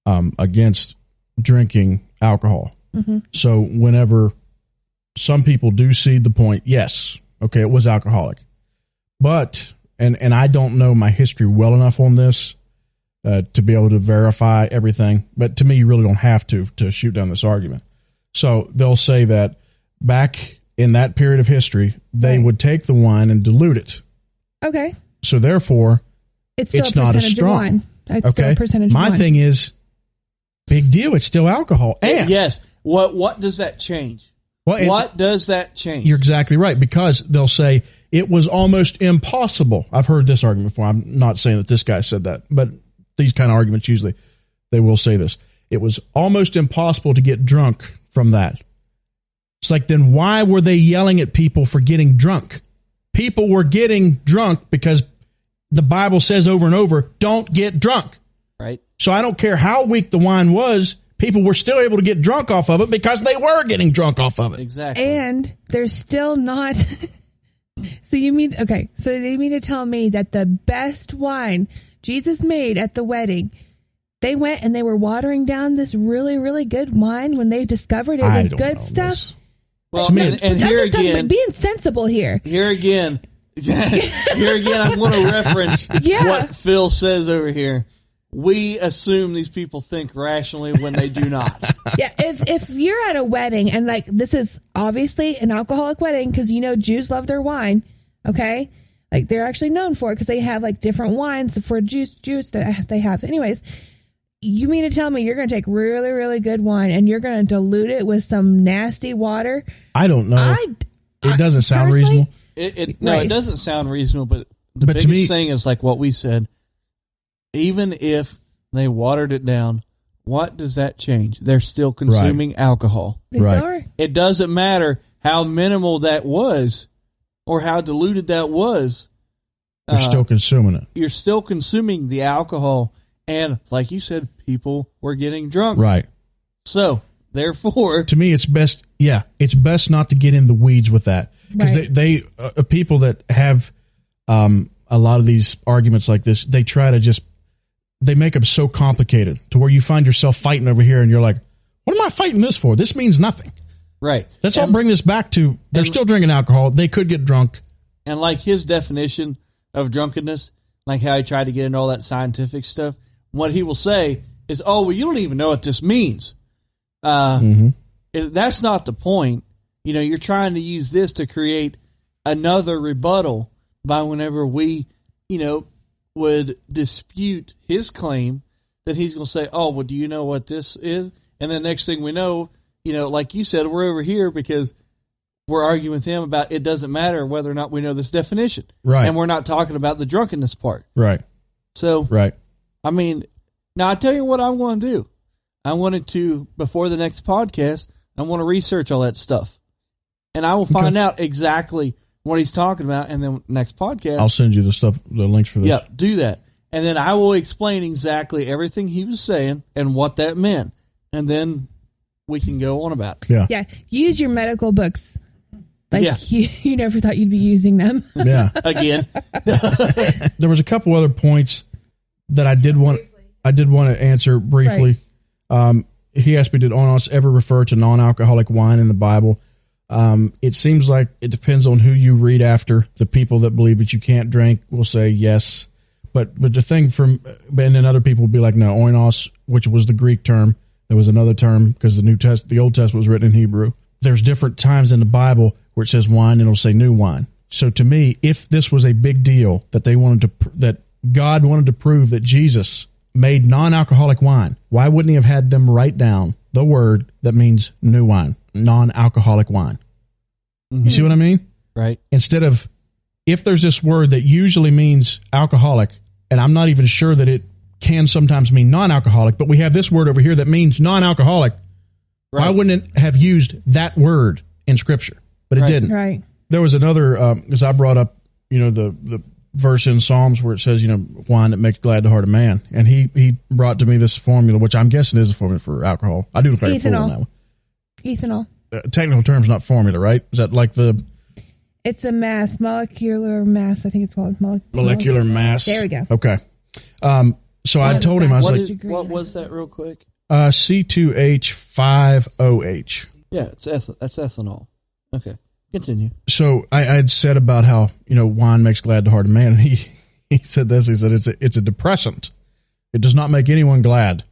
against drinking alcohol. Mm-hmm. So whenever some people do cede the point, yes, okay, it was alcoholic. But, and I don't know my history well enough on this to be able to verify everything, but to me, you really don't have to shoot down this argument. So they'll say that back in that period of history, they would take the wine and dilute it. Okay. So therefore, it's not as strong. Okay. My thing is, big deal. It's still alcohol. And yes. What does that change? What does that change? You're exactly right, because they'll say it was almost impossible. I've heard this argument before. I'm not saying that this guy said that, but these kind of arguments usually they will say this. It was almost impossible to get drunk from that. It's like, then why were they yelling at people for getting drunk? People were getting drunk because the Bible says over and over, don't get drunk. Right. So I don't care how weak the wine was, people were still able to get drunk off of it because they were getting drunk off of it. Exactly. And they're still not. So you mean to tell me that the best wine Jesus made at the wedding, they went and they were watering down this really, really good wine when they discovered it was good stuff? Well, and here again, being sensible here. Here again, I'm going to reference what Phil says over here. we assume these people think rationally when they do not. Yeah, if you're at a wedding and like this is obviously an alcoholic wedding because Jews love their wine, okay? Like they're actually known for it because they have like different wines for juice that they have. Anyways, you mean to tell me you're going to take really, really good wine and you're going to dilute it with some nasty water? I don't know. It doesn't sound reasonable. No, it doesn't sound reasonable, but the biggest thing is like what we said. Even if they watered it down, what does that change? They're still consuming alcohol. They still are. It doesn't matter how minimal that was or how diluted that was. You're still consuming it. You're still consuming the alcohol. And like you said, people were getting drunk. Right. So, therefore... To me, it's best not to get in the weeds with that. Because they people that have a lot of these arguments like this, they try to they make them so complicated to where you find yourself fighting over here and you're like, what am I fighting this for? This means nothing. Right. Let's all bring this back to, they're still drinking alcohol. They could get drunk. And like his definition of drunkenness, like how he tried to get into all that scientific stuff, what he will say is, oh, well, you don't even know what this means. That's not the point. You're trying to use this to create another rebuttal by whenever we, would dispute his claim that he's going to say, oh, well, do you know what this is? And then next thing we know, like you said, we're over here because we're arguing with him about it doesn't matter whether or not we know this definition. Right. And we're not talking about the drunkenness part. Right. So, right. I mean, now I tell you what I'm going to do. I wanted to, before the next podcast, I want to research all that stuff. And I will find out exactly what he's talking about, and then next podcast I'll send you the links for this. Yeah, do that. And then I will explain exactly everything he was saying and what that meant. And then we can go on about it. Yeah. Yeah. Use your medical books. Like Yeah. you never thought you'd be using them. Yeah. Again. There was a couple other points that I did want to answer briefly. Right. He asked me, did Onos ever refer to non-alcoholic wine in the Bible? It seems like it depends on who you read after. The people that believe that you can't drink will say yes. But the thing and then other people will be like, no, oinos, which was the Greek term. There was another term because the Old Testament was written in Hebrew. There's different times in the Bible where it says wine and it'll say new wine. So to me, if this was a big deal that that God wanted to prove that Jesus made non-alcoholic wine, why wouldn't he have had them write down the word that means new wine, non-alcoholic wine? You see what I mean? Right. Instead of, if there's this word that usually means alcoholic, and I'm not even sure that it can sometimes mean non-alcoholic, but we have this word over here that means non-alcoholic, why wouldn't it have used that word in Scripture? But it didn't. Right. There was another, because I brought up, the verse in Psalms where it says, wine that makes glad the heart of man. And he brought to me this formula, which I'm guessing is a formula for alcohol. I do look like a fool on that one. Ethanol. Technical terms, not formula, right? Is that like it's a mass, molecular mass. I think it's called molecular mass. There we go. Okay. So I told him, I was like, what was that real quick? C2H5OH. Yeah, that's ethanol. Okay. Continue. So I had said about how, wine makes glad the heart of man. And he said this, he said it's a depressant. It does not make anyone glad.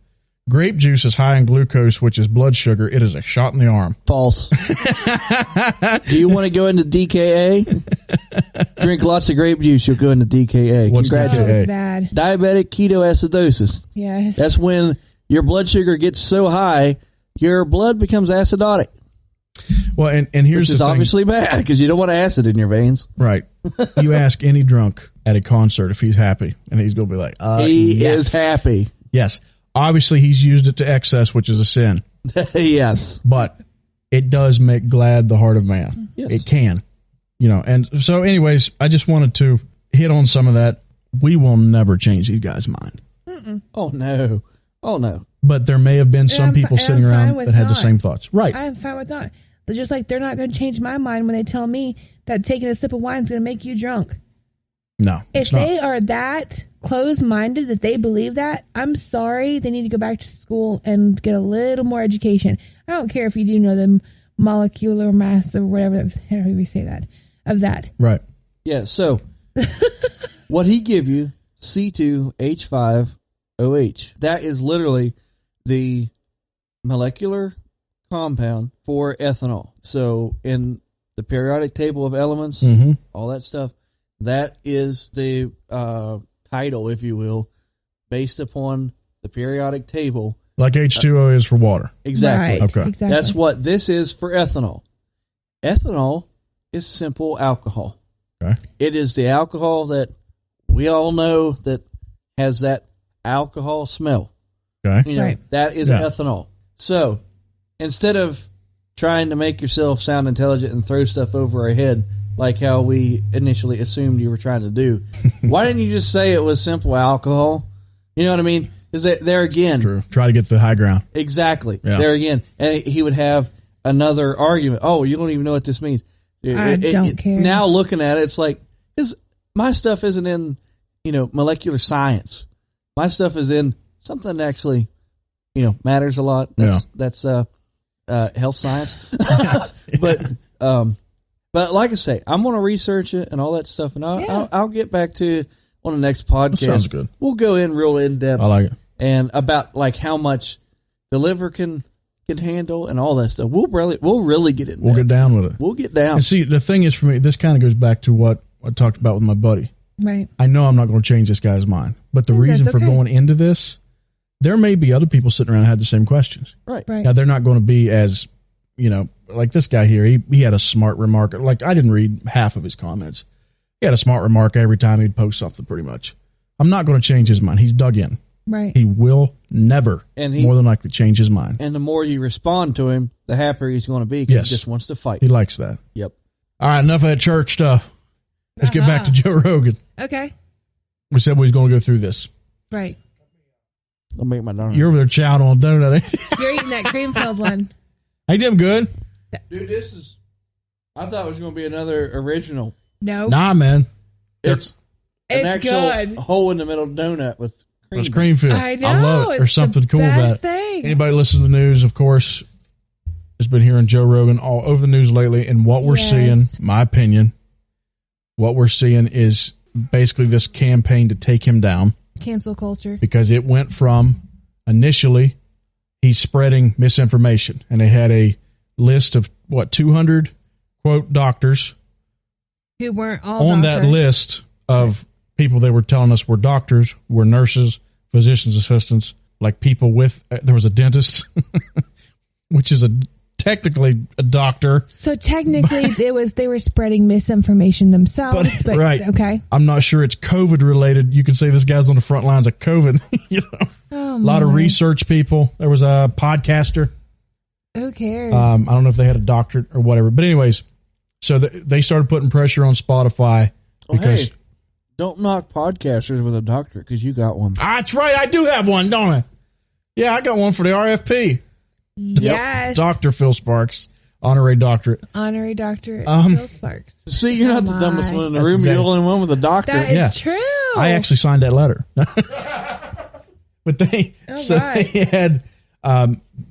Grape juice is high in glucose, which is blood sugar. It is a shot in the arm. False. Do you want to go into DKA? Drink lots of grape juice, you'll go into DKA. What's Congratulations. DKA? Bad. Diabetic ketoacidosis. Yes. That's when your blood sugar gets so high, your blood becomes acidotic. Well, and here's which is obviously bad because you don't want acid in your veins. Right. You ask any drunk at a concert if he's happy, and he's going to be like, he is happy. Yes. Obviously, he's used it to excess, which is a sin. Yes. But it does make glad the heart of man. Yes. It can. And so anyways, I just wanted to hit on some of that. We will never change these guys' mind. Mm-mm. Oh, no. Oh, no. But there may have been some people sitting around that had the same thoughts. Right. I'm fine with that. They're just like, they're not going to change my mind when they tell me that taking a sip of wine is going to make you drunk. No. If they are that closed-minded that they believe that, I'm sorry, they need to go back to school and get a little more education. I don't care if you do know the molecular mass or whatever, however you say that, of that. Right. Yeah, so what he give you, C2H5OH, OH. That is literally the molecular compound for ethanol. So in the periodic table of elements, all that stuff, that is the title, if you will, based upon the periodic table. Like H2O is for water. Exactly. Right, Okay. exactly. That's what this is for ethanol. Ethanol is simple alcohol. Okay. It is the alcohol that we all know that has that alcohol smell. Okay. You know, Right. that is ethanol. So instead of trying to make yourself sound intelligent and throw stuff over our head like how we initially assumed you were trying to do, why didn't you just say it was simple alcohol? You know what I mean? Is that there again? True. Try to get the high ground. Exactly. Yeah. There again. And he would have another argument. Oh, you don't even know what this means. I don't care. Now looking at it, it's like, my stuff isn't in, molecular science. My stuff is in something that actually, matters a lot. That's health science. But like I say, I'm going to research it and all that stuff, and I'll get back to it on the next podcast. That sounds good. We'll go in real in depth. I like it. And about like how much the liver can handle and all that stuff. We'll really get in there. We'll get down with it. We'll get down. And see, the thing is for me, this kind of goes back to what I talked about with my buddy. Right. I know I'm not going to change this guy's mind, but the reason for going into this, there may be other people sitting around who had the same questions. Right. Now, they're not going to be as, like this guy here, he had a smart remark. Like, I didn't read half of his comments. He had a smart remark every time he'd post something, pretty much. I'm not going to change his mind. He's dug in. Right. He will never, more than likely, change his mind. And the more you respond to him, the happier he's going to be because he just wants to fight. He likes that. Yep. All right, enough of that church stuff. Let's get back to Joe Rogan. Okay. We said we was going to go through this. Right. I'll make my donut. You're over there chowing on a donut, ain't you? You're eating that cream-filled one. Ain't them good? Dude, I thought it was going to be another original. No. Nah, man. It's an actual good. hole in the middle donut with cream. It's cream filled. I know. I love it. There's something cool about it. Thing. Anybody listen to the news, of course, has been hearing Joe Rogan all over the news lately. And what we're seeing, my opinion, what we're seeing is basically this campaign to take him down. Cancel culture. Because it went from initially he's spreading misinformation. And they had a list of, 200, quote, doctors. Who weren't all on doctors. That list of people they were telling us were doctors, were nurses, physician's assistants, like people with, there was a dentist, which is technically a doctor. So technically they were spreading misinformation themselves, but right. Okay. I'm not sure it's COVID related. You can say this guy's on the front lines of COVID. A lot of research people. There was a podcaster. Who cares? I don't know if they had a doctorate or whatever, but anyways, so they started putting pressure on Spotify because don't knock podcasters with a doctorate because you got one. That's right. I do have one, don't I? Yeah, I got one for the RFP. Yes. Dr. Phil Sparks, honorary doctorate. Honorary doctorate, Phil Sparks. See, you're not the dumbest one in the room. Exactly. You're the only one with a doctorate. That is true. I actually signed that letter. But they had,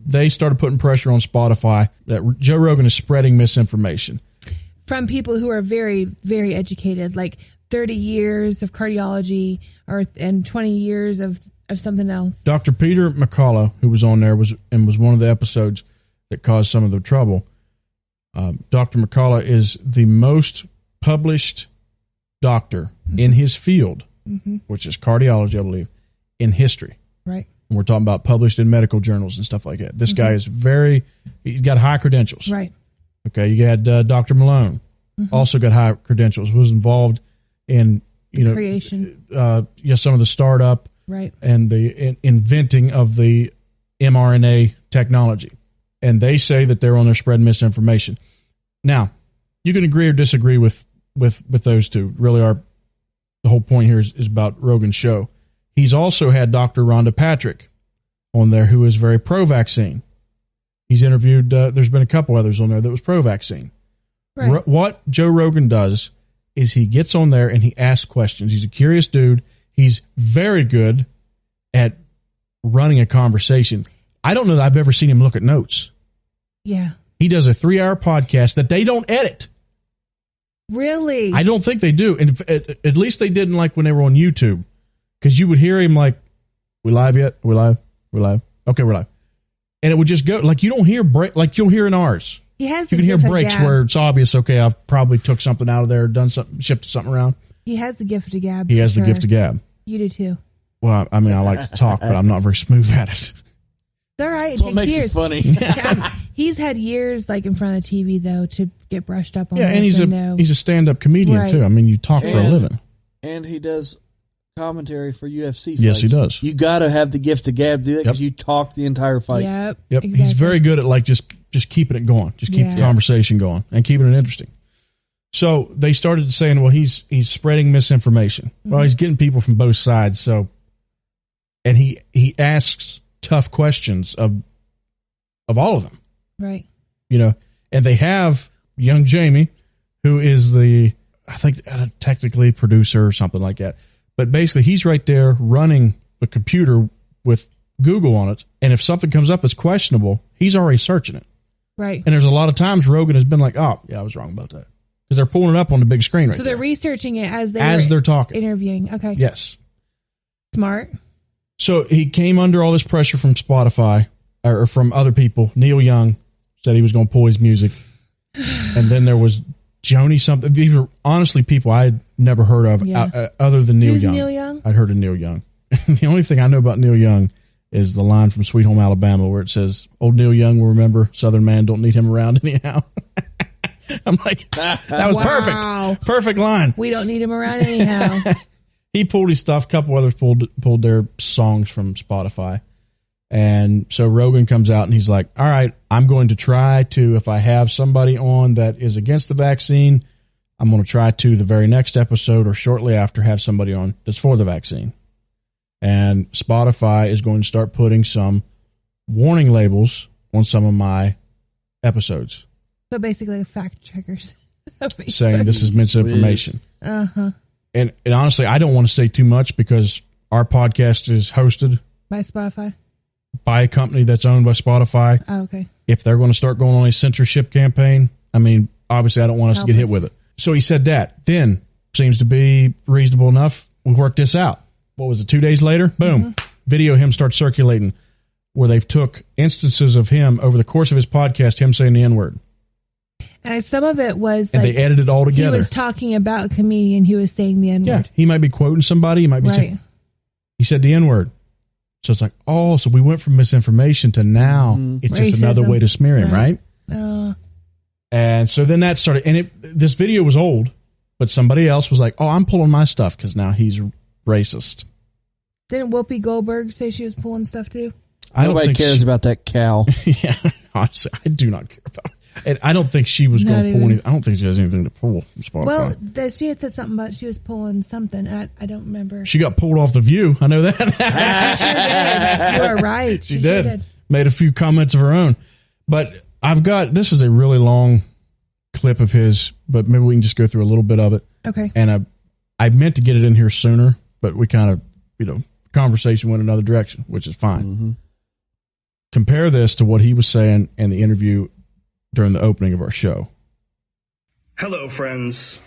they started putting pressure on Spotify that Joe Rogan is spreading misinformation. From people who are very, very educated, like 30 years of cardiology and 20 years of something else. Dr. Peter McCullough, who was on there, was one of the episodes that caused some of the trouble. Dr. McCullough is the most published doctor in his field, which is cardiology, I believe, in history. Right. And we're talking about published in medical journals and stuff like that. This guy is he's got high credentials. Right. Okay, you had Dr. Malone, also got high credentials, was involved in, creation. Some of the startup and the inventing of the mRNA technology. And they say that they're on there spreading misinformation. Now, you can agree or disagree with those two. Really, the whole point here is about Rogan's show. He's also had Dr. Rhonda Patrick on there, who is very pro-vaccine. He's interviewed, there's been a couple others on there that was pro-vaccine. Right. What Joe Rogan does is he gets on there and he asks questions. He's a curious dude. He's very good at running a conversation. I don't know that I've ever seen him look at notes. Yeah. He does a 3-hour podcast that they don't edit. Really? I don't think they do. And at least they didn't like when they were on YouTube. Because you would hear him like We live yet? We live? Okay, we're live. And it would just go, like, you don't hear break, like you'll hear in ours. He has you can hear breaks where it's obvious, okay, I've probably took something out of there, done something, shifted something around. He has the gift of gab. He has the gift of gab. You do too. Well, I mean, I like to talk, but I'm not very smooth at it. It's all right. That's what makes years. it funny. He's had years, like, in front of the TV, though, to get brushed up on. Yeah, and he's a stand-up comedian, too. I mean, you talk for a living. And he does commentary for UFC fights. Yes, he does. You got to have the gift of gab to do that because you talk the entire fight. Yep. Exactly. He's very good at, like, just keeping it going. Just keep the conversation going and keeping it interesting. So they started saying, well, he's spreading misinformation. Mm-hmm. Well, he's getting people from both sides. So, and he asks tough questions of all of them. Right. You know, and they have young Jamie, who is I think technically producer or something like that. But basically he's right there running the computer with Google on it. And if something comes up that's questionable, he's already searching it. Right. And there's a lot of times Rogan has been like, oh, yeah, I was wrong about that. Because they're pulling it up on the big screen right So there. they're researching it as they're talking. Interviewing. Okay. Yes. Smart. So he came under all this pressure from Spotify or from other people. Neil Young said he was going to pull his music. And then there was Joni something. These were honestly people I had never heard of other than Neil Young. Neil Young? I'd heard of Neil Young. The only thing I know about Neil Young is the line from Sweet Home Alabama where it says, old Neil Young will remember, Southern man don't need him around anyhow. I'm like, that was perfect. Perfect line. We don't need him around anyhow. He pulled his stuff. A couple others pulled their songs from Spotify. And so Rogan comes out and he's like, all right, I'm going to try to, if I have somebody on that is against the vaccine, I'm going to try to the very next episode or shortly after have somebody on that's for the vaccine. And Spotify is going to start putting some warning labels on some of my episodes. So basically fact checkers. Saying this is misinformation. Uh-huh. And honestly, I don't want to say too much because our podcast is hosted by Spotify, by a company that's owned by Spotify. Oh, okay. If they're going to start going on a censorship campaign, I mean, obviously I don't want us to get hit with it. So he said that. Then, seems to be reasonable enough. We worked this out. What was it, 2 days later? Boom. Video of him starts circulating where they've took instances of him over the course of his podcast, him saying the N-word. And some of it was and like, they edited it all together. He was talking about a comedian who was saying the N-word. Yeah, he might be quoting somebody. He might be saying, he said the N-word. So it's like, oh, so we went from misinformation to now it's Racism. just another way to smear him, right? And so then that started, and this video was old, but somebody else was like, oh, I'm pulling my stuff because now he's racist. Didn't Whoopi Goldberg say she was pulling stuff too? Nobody cares about that cow. Yeah, honestly, I do not care about it. And I don't think she was going to pull anything. I don't think she has anything to pull from Spotify. Well, she had said something about she was pulling something. I don't remember. She got pulled off The View. I know that. She sure did. You are right. She did. Sure did. Made a few comments of her own. But this is a really long clip of his, but maybe we can just go through a little bit of it. Okay. And I meant to get it in here sooner, but we kind of, conversation went another direction, which is fine. Mm-hmm. Compare this to what he was saying in the interview during the opening of our show. Hello, friends.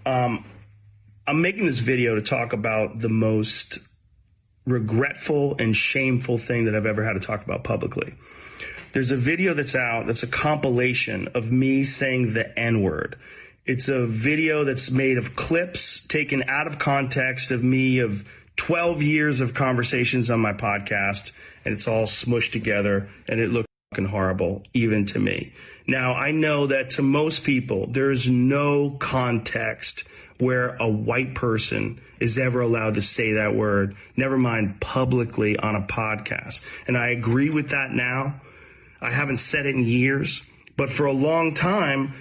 I'm making this video to talk about the most regretful and shameful thing that I've ever had to talk about publicly. There's a video that's out that's a compilation of me saying the N-word. It's a video that's made of clips taken out of context of me of 12 years of conversations on my podcast, and it's all smushed together, and it looks fucking horrible, even to me. Now, I know that to most people, there's no context where a white person is ever allowed to say that word, never mind publicly on a podcast. And I agree with that now. I haven't said it in years, but for a long time.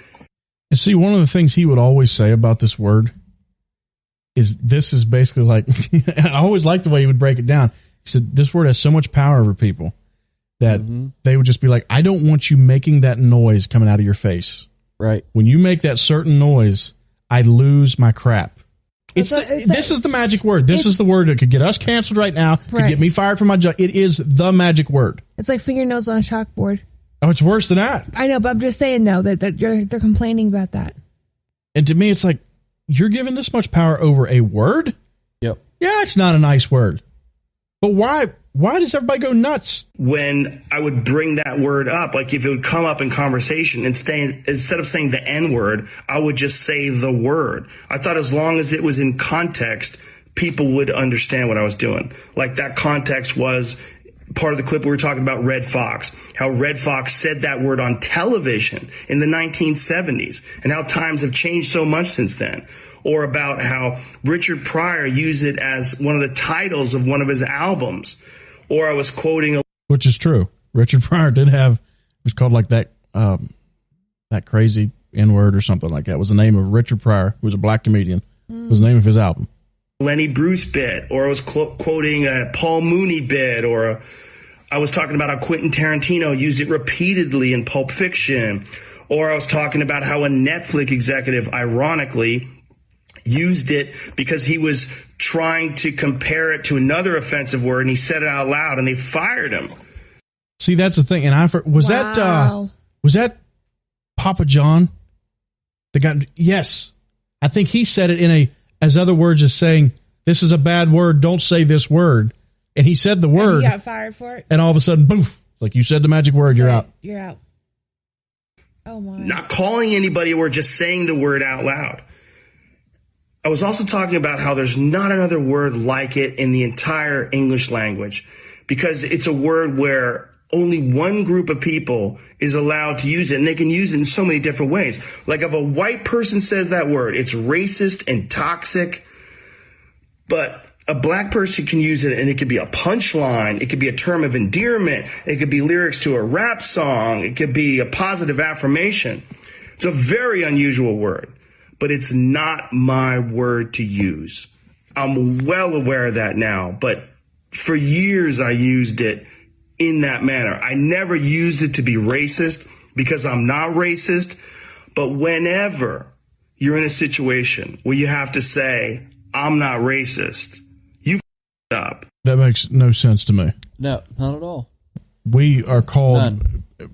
And see, one of the things he would always say about this word is this is basically like, I always liked the way he would break it down. He said, this word has so much power over people that they would just be like, I don't want you making that noise coming out of your face. Right. When you make that certain noise, I lose my crap. This is the magic word. This is the word that could get us canceled right now, could get me fired from my job. It is the magic word. It's like fingernails on a chalkboard. Oh, it's worse than that. I know, but I'm just saying, no, that they're complaining about that. And to me, it's like, you're giving this much power over a word? Yep. Yeah, it's not a nice word. But why does everybody go nuts? When I would bring that word up, like if it would come up in conversation, instead of saying the N word, I would just say the word. I thought as long as it was in context, people would understand what I was doing. Like that context was part of the clip we were talking about Red Fox, how Red Fox said that word on television in the 1970s and how times have changed so much since then. Or about how Richard Pryor used it as one of the titles of one of his albums. Or I was quoting which is true. Richard Pryor did have, it was called like that crazy N-word or something like that. It was the name of Richard Pryor, who was a black comedian. It was the name of his album. Lenny Bruce bit, or I was quoting a Paul Mooney bit, or I was talking about how Quentin Tarantino used it repeatedly in Pulp Fiction, or I was talking about how a Netflix executive, ironically, used it because he was trying to compare it to another offensive word, and he said it out loud, and they fired him. See, that's the thing. And was that Papa John? The guy? Yes, I think he said it as other words as saying, "This is a bad word. Don't say this word." And he said the word. And he got fired for it. And all of a sudden, poof! Like you said the magic word, you're out. You're out. Oh my! Not calling anybody a word, just saying the word out loud. I was also talking about how there's not another word like it in the entire English language, because it's a word where only one group of people is allowed to use it, and they can use it in so many different ways. Like if a white person says that word, it's racist and toxic, but a black person can use it, and it could be a punchline. It could be a term of endearment. It could be lyrics to a rap song. It could be a positive affirmation. It's a very unusual word, but it's not my word to use. I'm well aware of that now, but for years I used it in that manner. I never used it to be racist because I'm not racist, but whenever you're in a situation where you have to say, I'm not racist, you up. That makes no sense to me. No, not at all. We are called,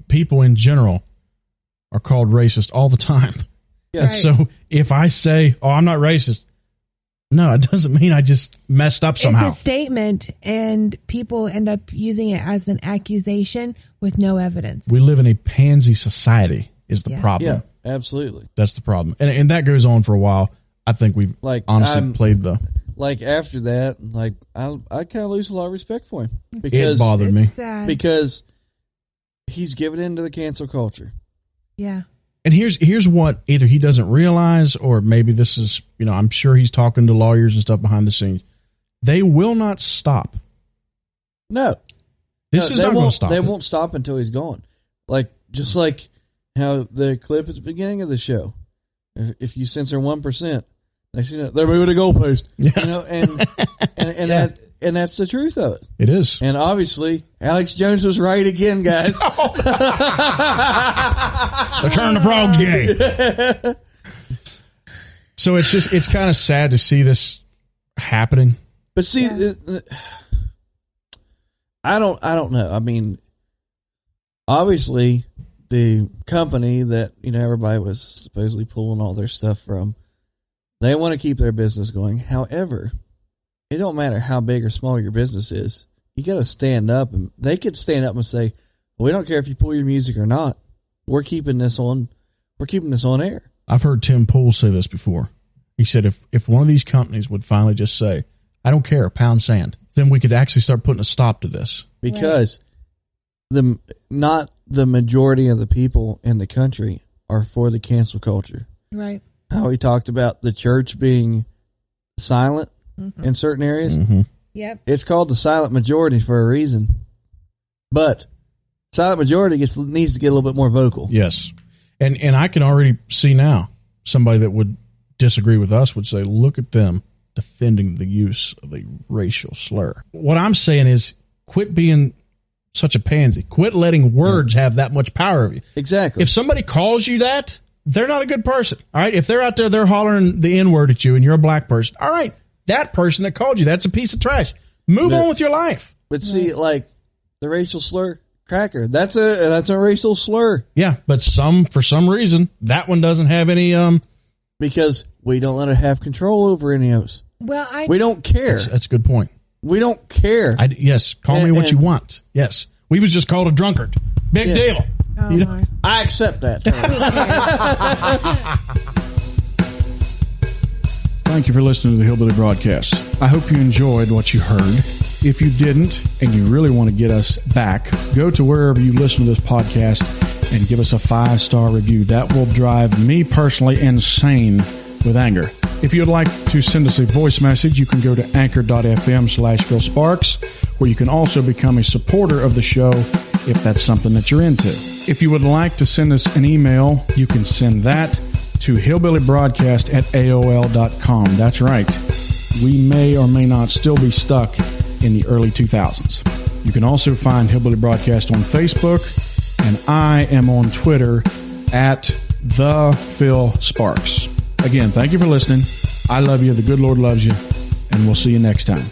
people in general are called racist all the time. Yeah. And so if I say, oh, I'm not racist, no, it doesn't mean I just messed up somehow. It's a statement, and people end up using it as an accusation with no evidence. We live in a pansy society is the problem. Yeah, absolutely. That's the problem. And that goes on for a while. I think we've honestly played the... Like after that, like I kind of lose a lot of respect for him. Because it bothered me. Sad. Because he's given into the cancel culture. Yeah. And here's what either he doesn't realize, or maybe this is, I'm sure he's talking to lawyers and stuff behind the scenes. They will not stop. No. This is not going to stop. They won't stop until he's gone. Just like how the clip at the beginning of the show. If you censor 1%, they're moving the goalpost. Yeah. And that's the truth of it. It is. And obviously, Alex Jones was right again, guys. Return the Frogs game. So it's kind of sad to see this happening. But see, I don't know. I mean, obviously, the company that everybody was supposedly pulling all their stuff from, they want to keep their business going. However, it don't matter how big or small your business is. You got to stand up, and they could stand up and say, well, "We don't care if you pull your music or not. We're keeping this on. We're keeping this on air." I've heard Tim Pool say this before. He said, if one of these companies would finally just say, "I don't care, pound sand," then we could actually start putting a stop to this. Because not the majority of the people in the country are for the cancel culture. Right. How he talked about the church being silent in certain areas. Mm-hmm. Yep. It's called the silent majority for a reason. But silent majority needs to get a little bit more vocal. Yes. And I can already see now somebody that would disagree with us would say, look at them defending the use of a racial slur. What I'm saying is quit being such a pansy. Quit letting words have that much power over you. Exactly. If somebody calls you that, they're not a good person. All right. If they're out there, they're hollering the N-word at you and you're a black person. All right. That person that called you, that's a piece of trash. Move on with your life. But see, like the racial slur, cracker, that's a racial slur. Yeah. But for some reason, that one doesn't have any, because we don't let it have control over any of us. Well, we don't care. That's a good point. We don't care. Yes, call me what you want. Yes. We was just called a drunkard. Big deal. Oh, You know? my. I accept that. Thank you for listening to the Hillbilly Broadcast. I hope you enjoyed what you heard. If you didn't, and you really want to get us back, go to wherever you listen to this podcast and give us a 5-star review. That will drive me personally insane with anger. If you'd like to send us a voice message, you can go to anchor.fm/Phil Sparks, where you can also become a supporter of the show if that's something that you're into. If you would like to send us an email, you can send that to hillbillybroadcast@aol.com. That's right. We may or may not still be stuck in the early 2000s. You can also find Hillbilly Broadcast on Facebook, and I am on Twitter @ThePhilSparks. Again, thank you for listening. I love you. The good Lord loves you. And we'll see you next time.